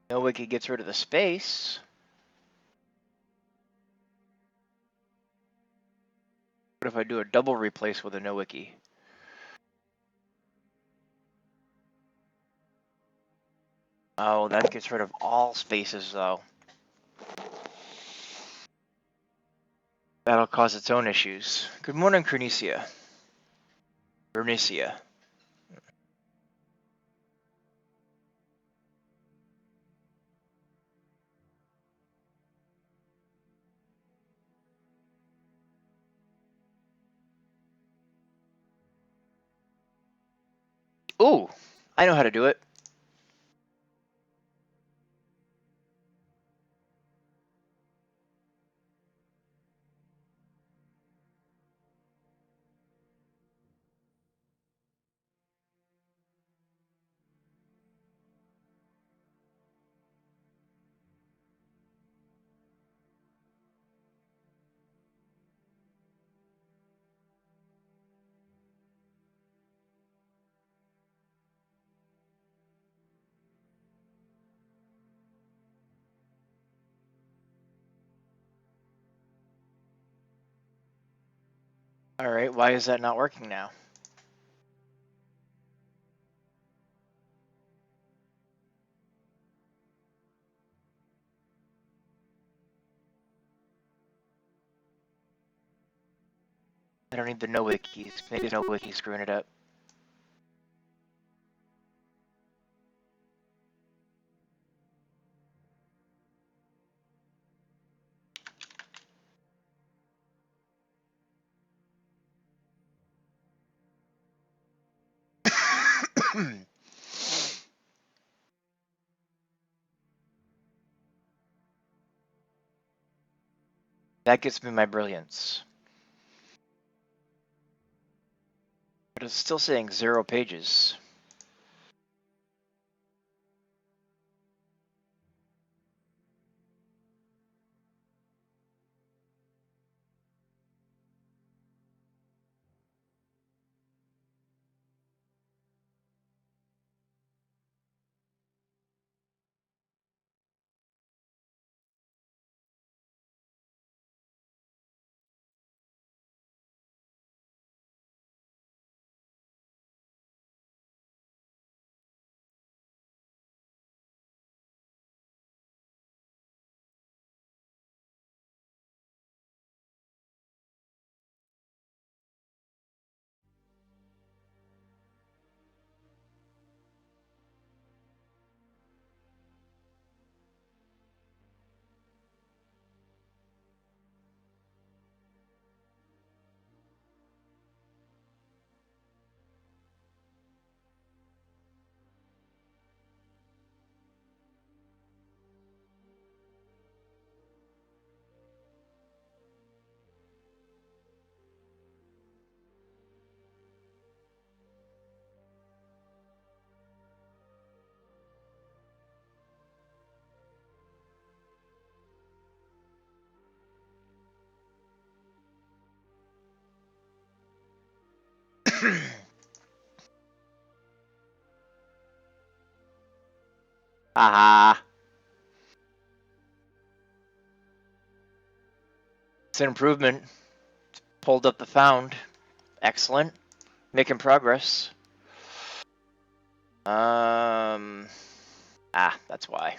No wiki gets rid of the space. What if I do a double replace with a no wiki? Oh, that gets rid of all spaces though. That'll cause its own issues. Good morning, Bernicia. Ooh, I know how to do it. All right, why is that not working now? I don't need the no wikis. Maybe no wiki screwing it up. That gets me my brilliance. But it's still saying 0 pages. Aha. It's an improvement. Pulled up the found. Excellent. Making progress. That's why.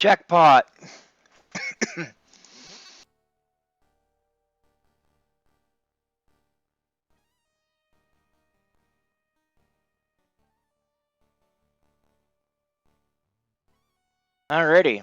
Jackpot. Alrighty.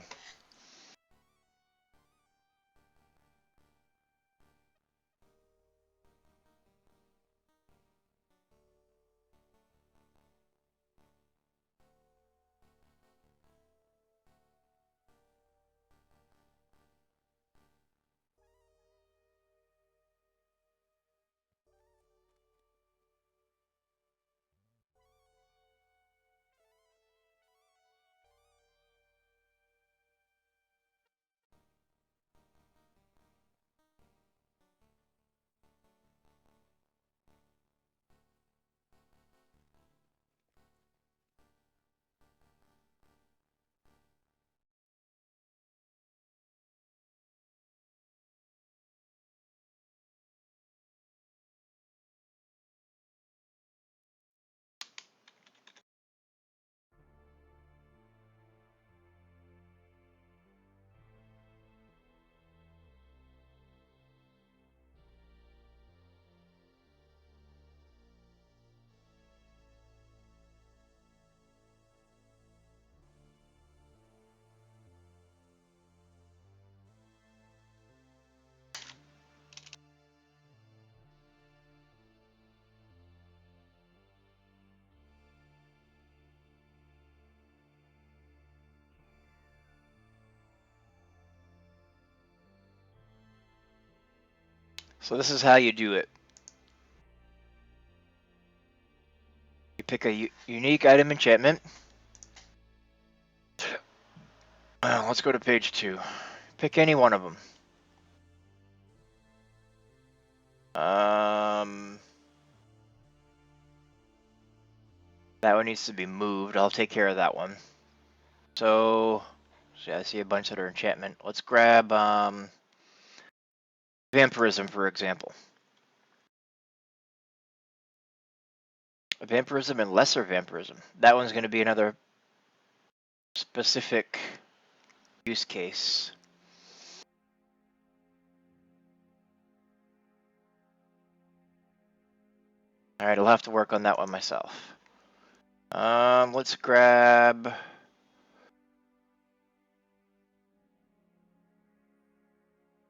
So this is how you do it. You pick a unique item enchantment. Let's go to page 2. Pick any one of them. That one needs to be moved. I'll take care of that one. So I see a bunch that are enchantment. Let's grab vampirism, for example. Vampirism and lesser vampirism. That one's going to be another specific use case. All right, I'll have to work on that one myself. Let's grab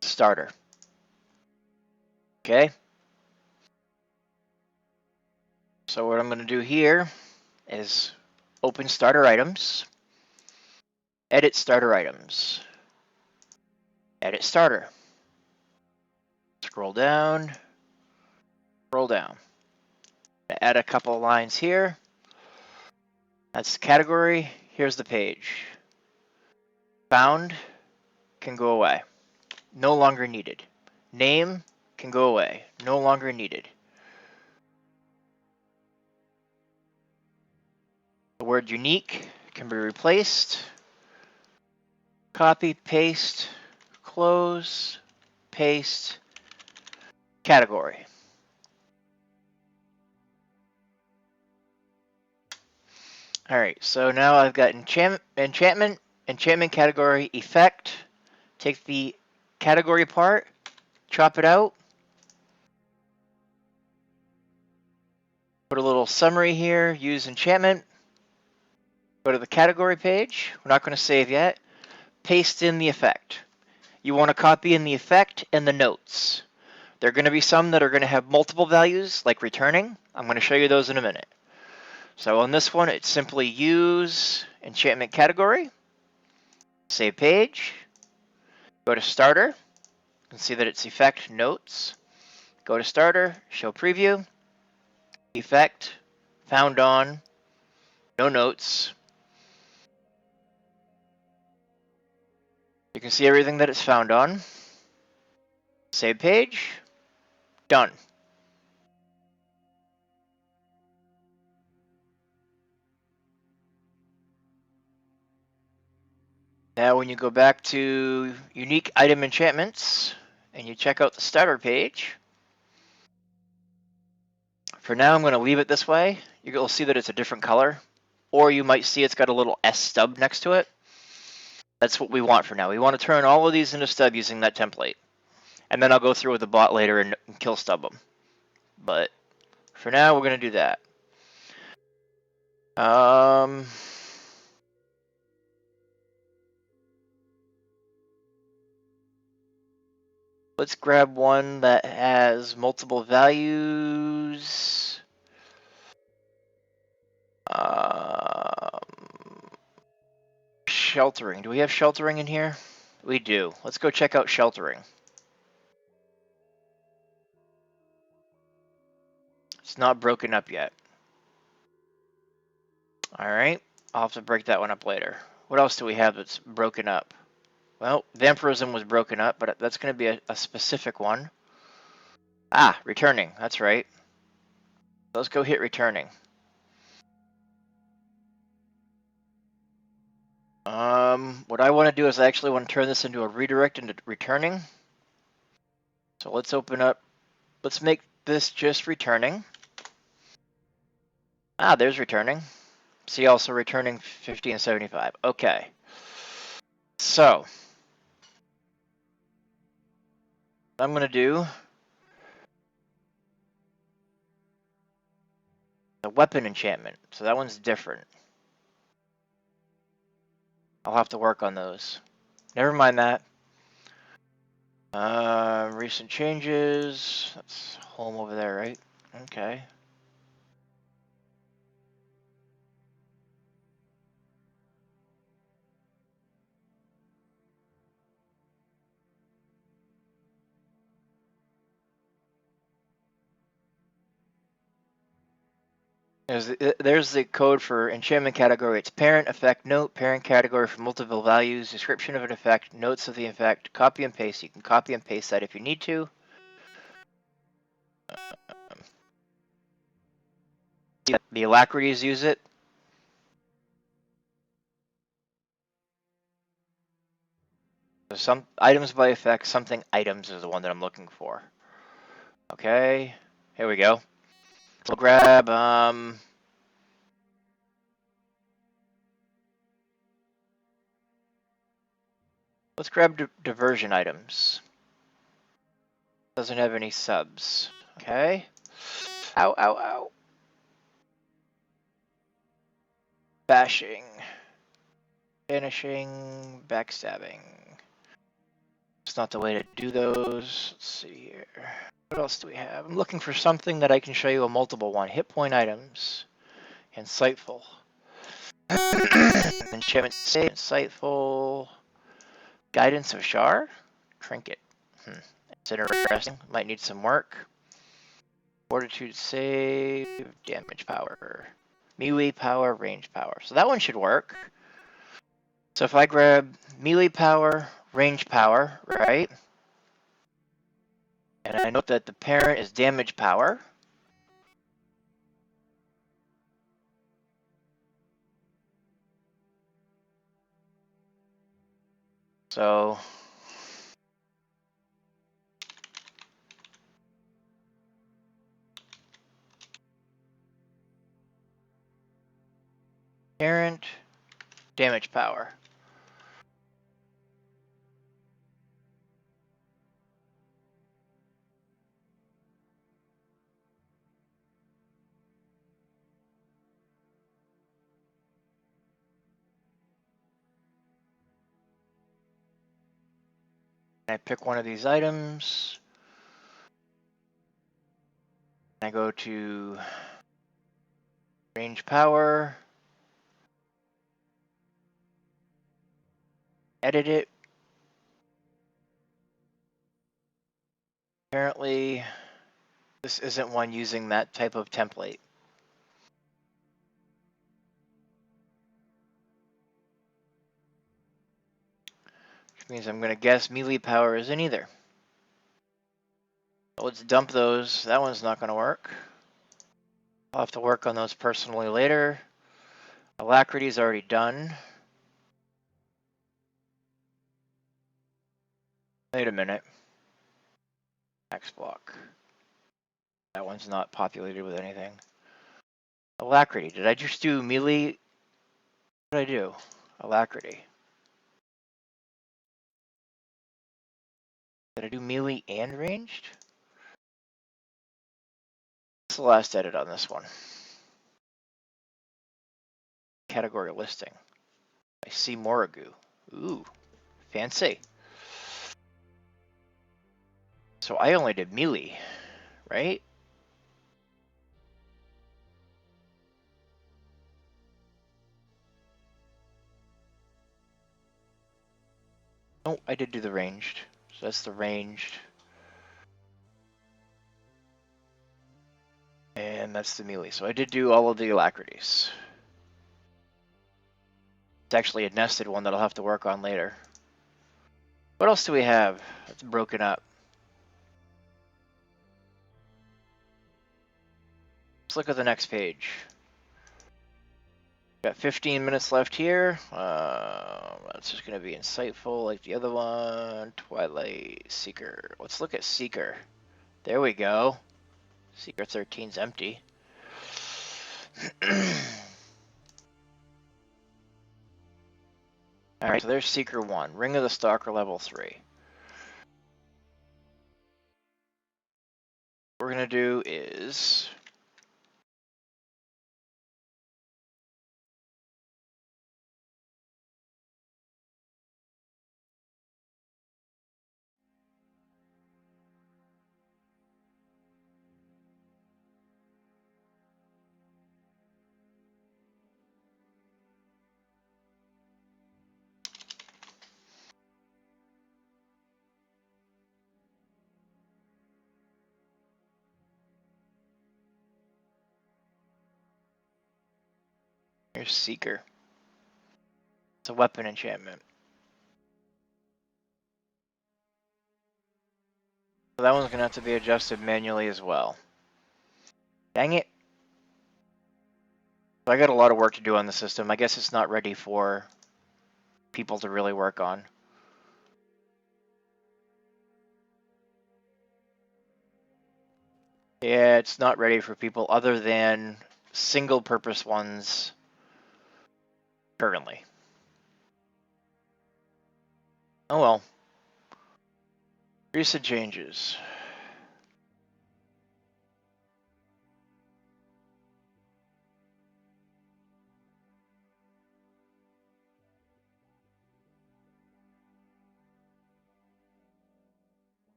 starter. Okay. So what I'm going to do here is open starter items, edit starter items. Edit starter. Scroll down. Scroll down. Add a couple of lines here. That's the category. Here's the page. Found can go away. No longer needed. Name can go away. No longer needed. The word unique can be replaced. Copy, paste, close, paste, category. All right, so now I've got enchantment category, effect. Take the category part, chop it out. Put a little summary here, use enchantment. Go to the category page. We're not going to save yet. Paste in the effect. You want to copy in the effect and the notes. There are going to be some that are going to have multiple values, like returning. I'm going to show you those in a minute. So on this one, it's simply use enchantment category. Save page. Go to starter. You can see that it's effect notes. Go to starter, show preview. Effect, found on, no notes. You can see everything that it's found on. Save page. Done. Now when you go back to unique item enchantments and you check out the starter page, for now I'm going to leave it this way. You'll see that it's a different color, or you might see it's got a little S stub next to it. That's what we want for now. We want to turn all of these into stub using that template. And then I'll go through with the bot later and kill stub them. But for now, we're going to do that. Let's grab one that has multiple values. Sheltering. Do we have sheltering in here? We do. Let's go check out sheltering. It's not broken up yet. All right. I'll have to break that one up later. What else do we have that's broken up? Well, vampirism was broken up, but that's going to be a specific one. Ah, returning. That's right. Let's go hit returning. What I want to do is I actually want to turn this into a redirect into returning. So let's open up. Let's make this just returning. Ah, there's returning. See, also returning 50 and 75. Okay. So what I'm going to do the weapon enchantment. So that one's different. I'll have to work on those. Never mind that. Recent changes. That's home over there, right? Okay. There's the code for enchantment category. It's parent, effect, note, parent category for multiple values, description of an effect, notes of the effect, copy and paste. You can copy and paste that if you need to. The alacrities use it. So some items by effect, something items is the one that I'm looking for. Okay, here we go. We'll grab let's grab diversion items. Doesn't have any subs. Okay. Ow, ow, ow. Bashing. Vanishing. Backstabbing. It's not the way to do those. Let's see here. What else do we have? I'm looking for something that I can show you a multiple one. Hit point items. Insightful. Enchantment save. Insightful. Guidance of Shar. Trinket. It's interesting. Might need some work. Fortitude save, damage power, melee power, range power. So that one should work. So if I grab melee power, range power, right? And I note that the parent is damage power. So parent, damage power. I pick one of these items. I go to range power, edit it. Apparently, this isn't one using that type of template. Which means I'm going to guess melee power isn't either. Let's dump those. That one's not going to work. I'll have to work on those personally later. Alacrity is already done. Wait a minute. X block. That one's not populated with anything. Alacrity. Did I just do melee? What did I do? Alacrity. Did I do melee and ranged? What's the last edit on this one? Category listing. I see Morrigu. Ooh, fancy. So I only did melee, right? Oh, I did do the ranged. So that's the ranged. And that's the melee. So I did do all of the alacrities. It's actually a nested one that I'll have to work on later. What else do we have that's broken up? Let's look at the next page. Got 15 minutes left here. That's just going to be insightful like the other one. Twilight Seeker. Let's look at Seeker. There we go. Seeker 13's empty. Alright, so there's Seeker 1. Ring of the Stalker level 3. What we're going to do is... Here's Seeker. It's a weapon enchantment. So that one's going to have to be adjusted manually as well. Dang it. I got a lot of work to do on the system. I guess it's not ready for people to really work on. Yeah, it's not ready for people other than single-purpose ones currently. Oh well. Recent changes.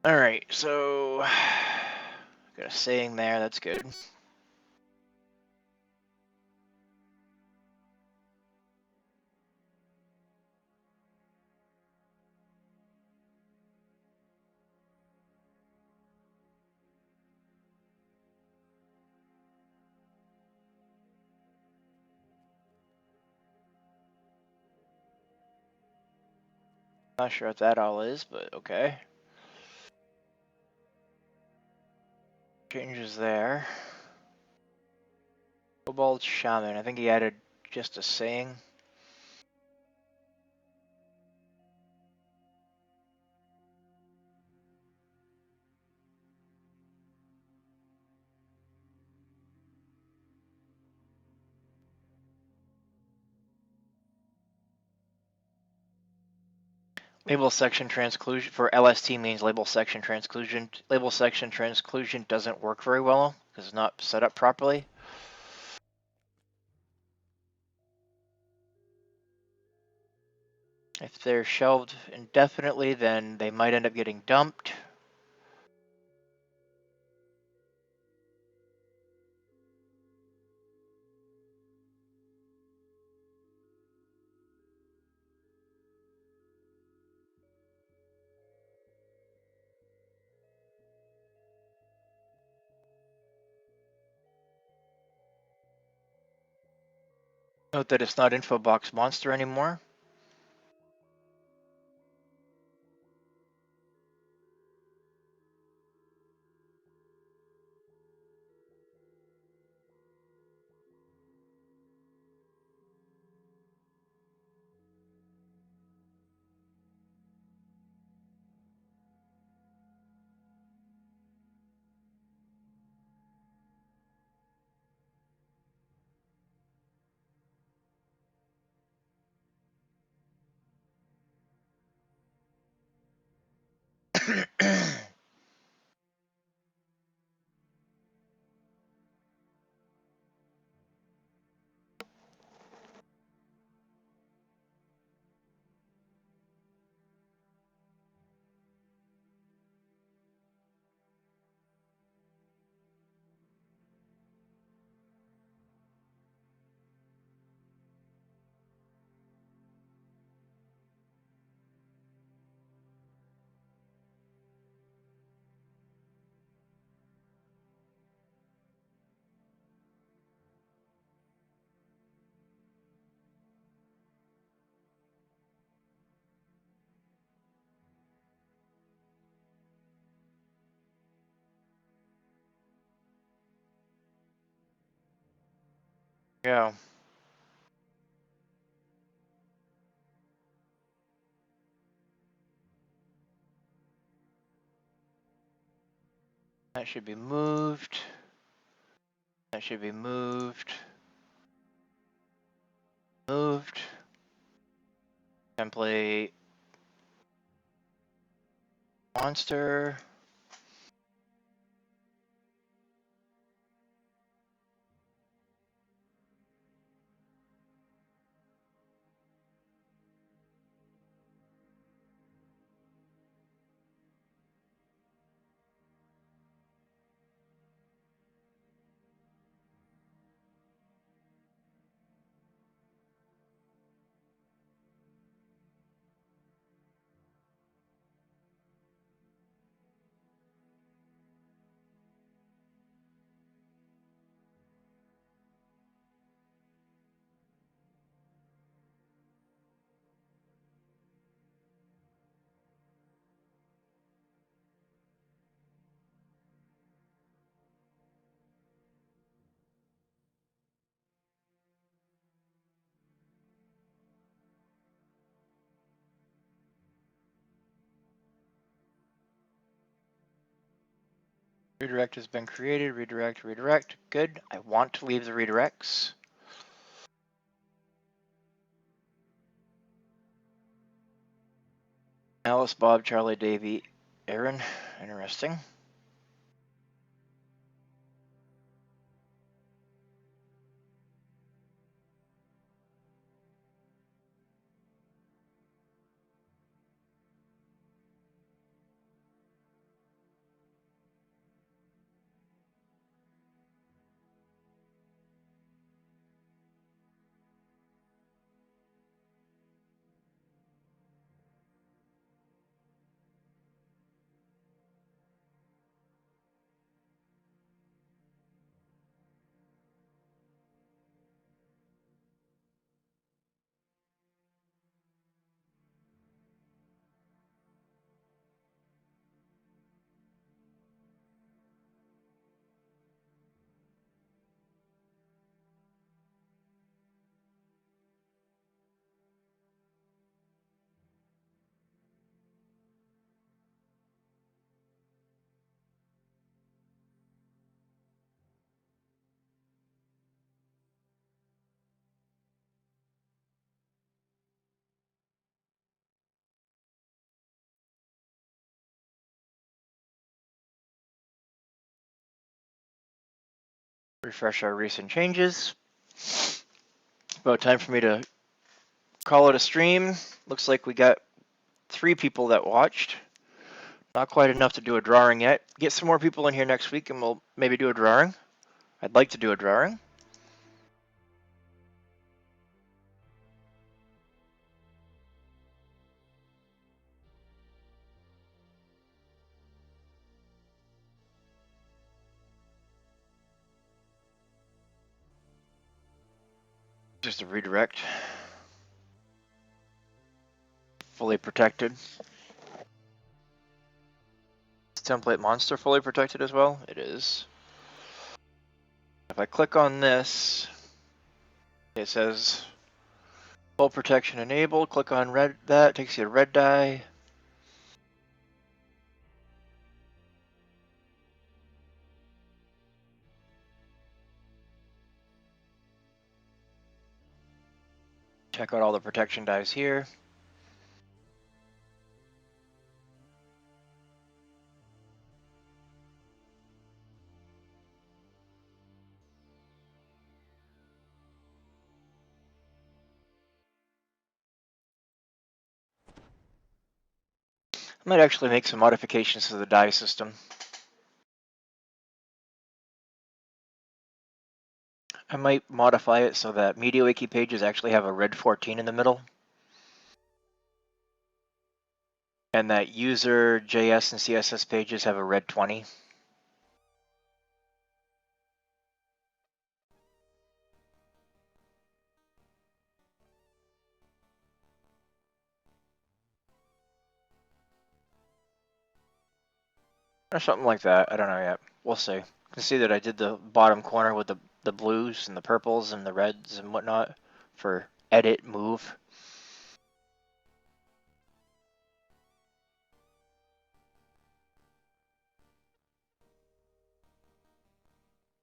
Alright, so got a saying there, that's good. Not sure what that all is, but okay. Changes there. Cobalt Shaman. I think he added just a saying. Label section transclusion for LST means label section transclusion. Label section transclusion doesn't work very well because it's not set up properly. If they're shelved indefinitely, then they might end up getting dumped. Note that it's not Infobox Monster anymore. Yeah. That should be moved. That should be moved. Moved. Template. Monster. Redirect has been created. Redirect, redirect. Good. I want to leave the redirects. Alice, Bob, Charlie, Davey, Aaron. Interesting. refresh our recent changes. It's about time for me to call it a stream. Looks like we got 3 people that watched. Not quite enough to do a drawing yet. Get some more people in here next week and we'll maybe do a drawing. I'd like to do a drawing. Just a redirect. Fully protected. Is template monster fully protected as well? It is. If I click on this, it says full protection enabled. Click on red, that takes you to red dye. Check out all the protection dyes here. I might actually make some modifications to the dye system. I might modify it so that Media Wiki pages actually have a red 14 in the middle. And that user JS and CSS pages have a red 20. Or something like that. I don't know yet. We'll see. You can see that I did the bottom corner with the blues and the purples and the reds and whatnot for edit, move.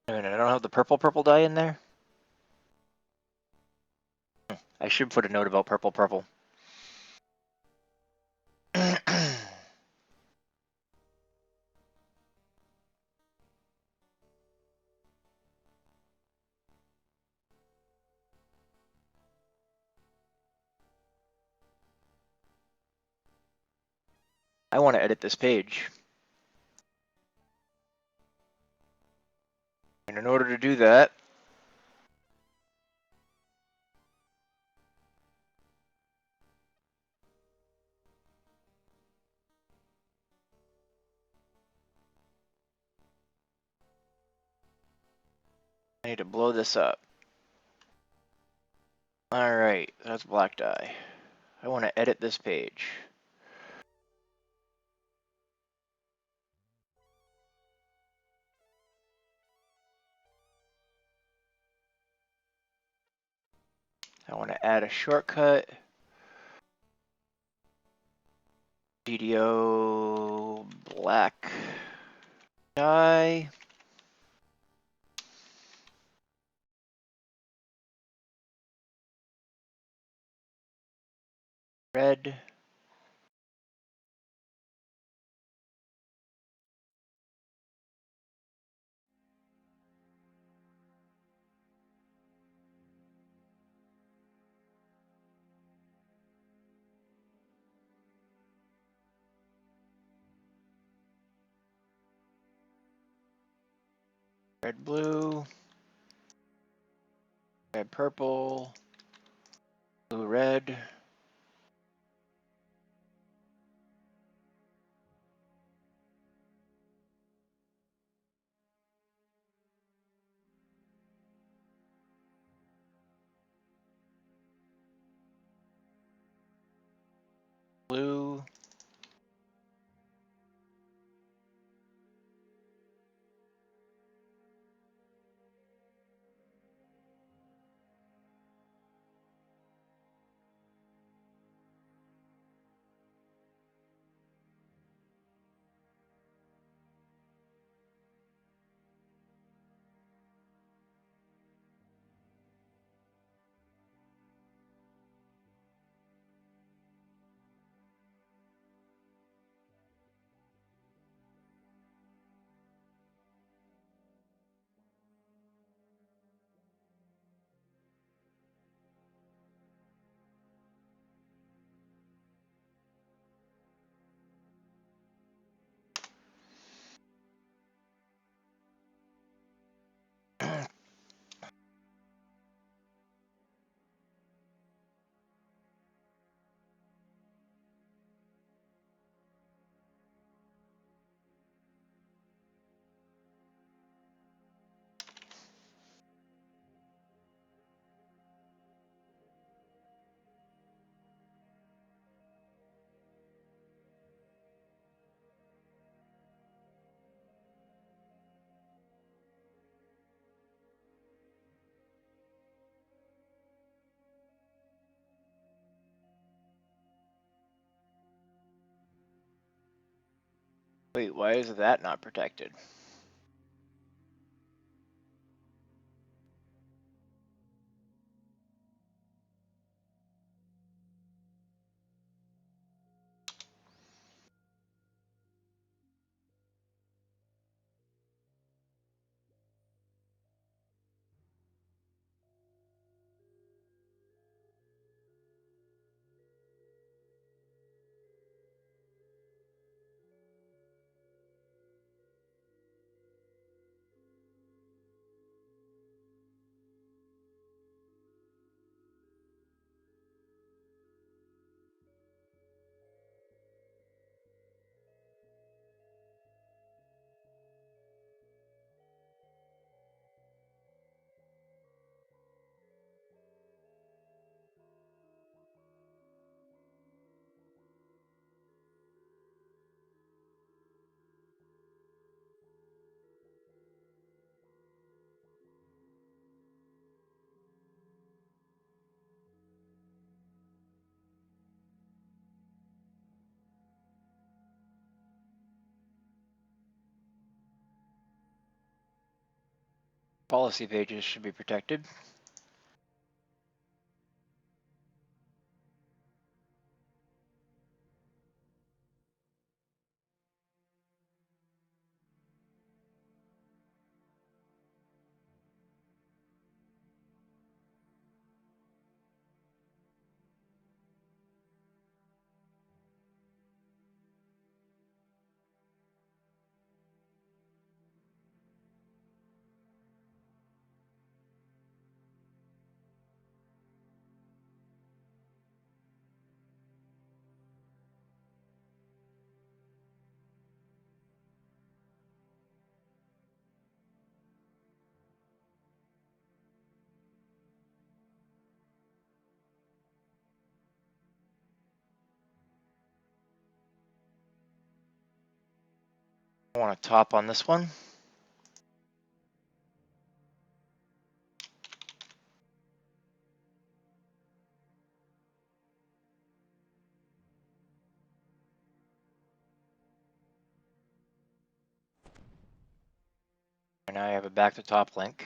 And I don't have the purple dye in there. I should put a note about purple. I want to edit this page. And in order to do that, I need to blow this up. Alright, that's black dye. I want to edit this page. I want to add a shortcut. DDO black dye. Red. Red blue. Red purple. Blue red. Blue. Wait, why is that not protected? Policy pages should be protected. I want a top on this one. And now I have a back to top link.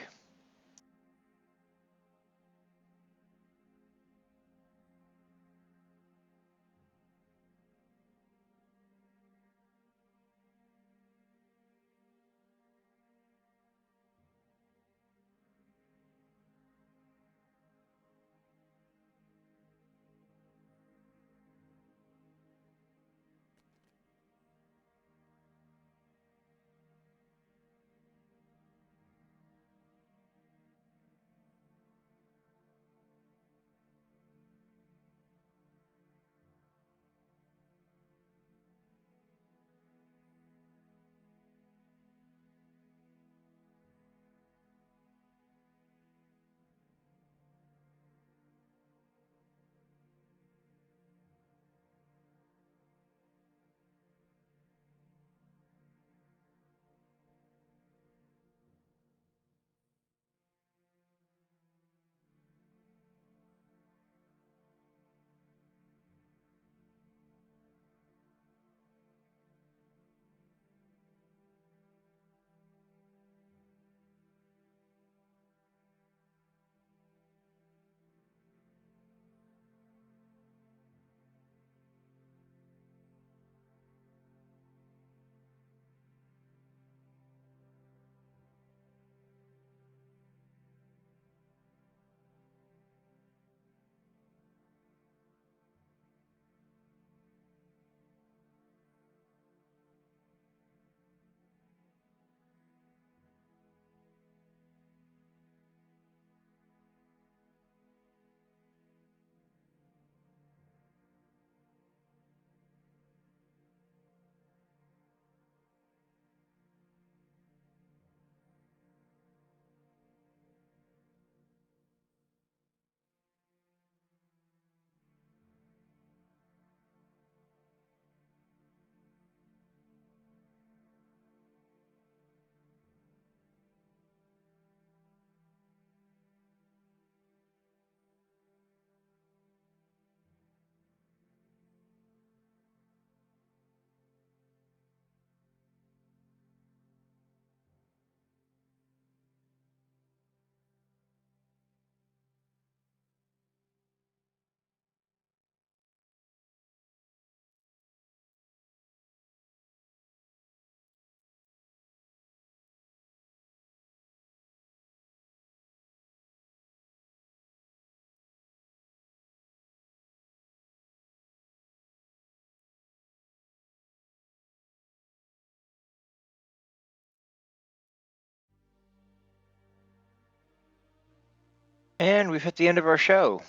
And we've hit the end of our show.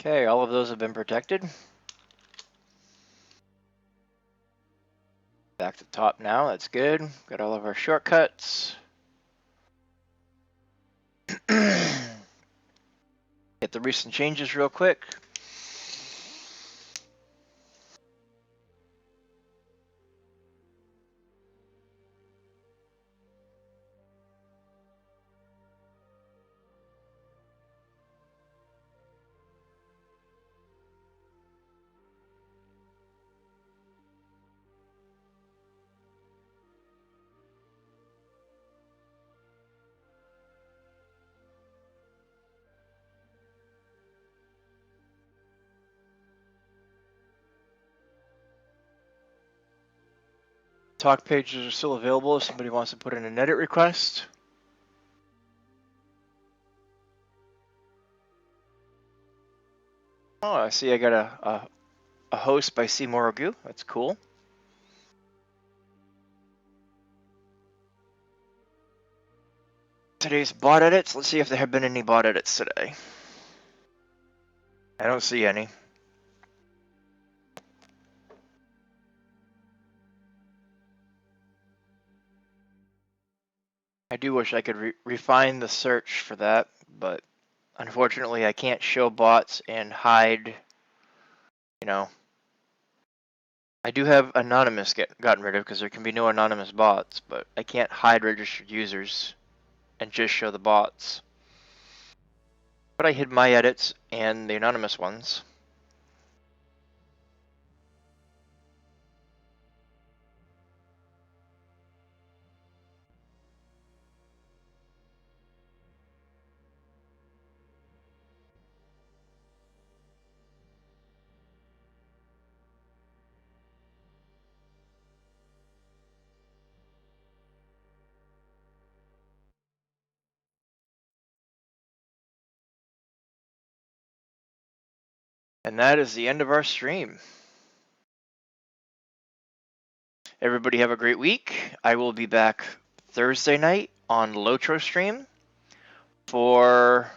Okay, all of those have been protected. Back to the top now, that's good. Got all of our shortcuts. Get the recent changes real quick. Talk pages are still available if somebody wants to put in an edit request. Oh, I see I got a host by Seymour Ogu. That's cool. Today's bot edits. Let's see if there have been any bot edits today. I don't see any. I do wish I could refine the search for that, but unfortunately I can't show bots and hide, you know. I do have anonymous gotten rid of because there can be no anonymous bots, but I can't hide registered users and just show the bots. But I hid my edits and the anonymous ones. And that is the end of our stream. Everybody have a great week. I will be back Thursday night on Lotro stream for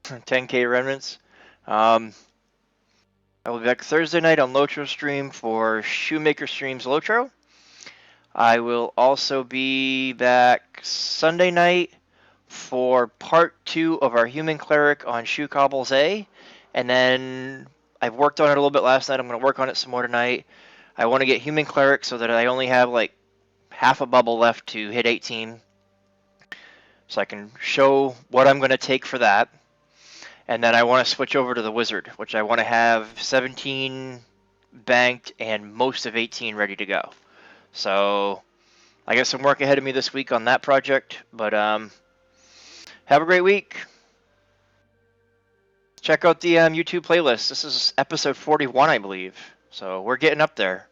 10K remnants. I will be back Thursday night on Lotro stream for Shoemaker Streams Lotro. I will also be back Sunday night for part 2 of our Human Cleric on Shoe Cobbles A. And then I've worked on it a little bit last night. I'm going to work on it some more tonight. I want to get Human Cleric so that I only have like half a bubble left to hit 18. So I can show what I'm going to take for that. And then I want to switch over to the Wizard, which I want to have 17 banked and most of 18 ready to go. So I got some work ahead of me this week on that project, but have a great week. Check out the YouTube playlist. This is episode 41, I believe. So we're getting up there.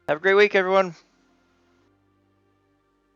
Have a great week, everyone.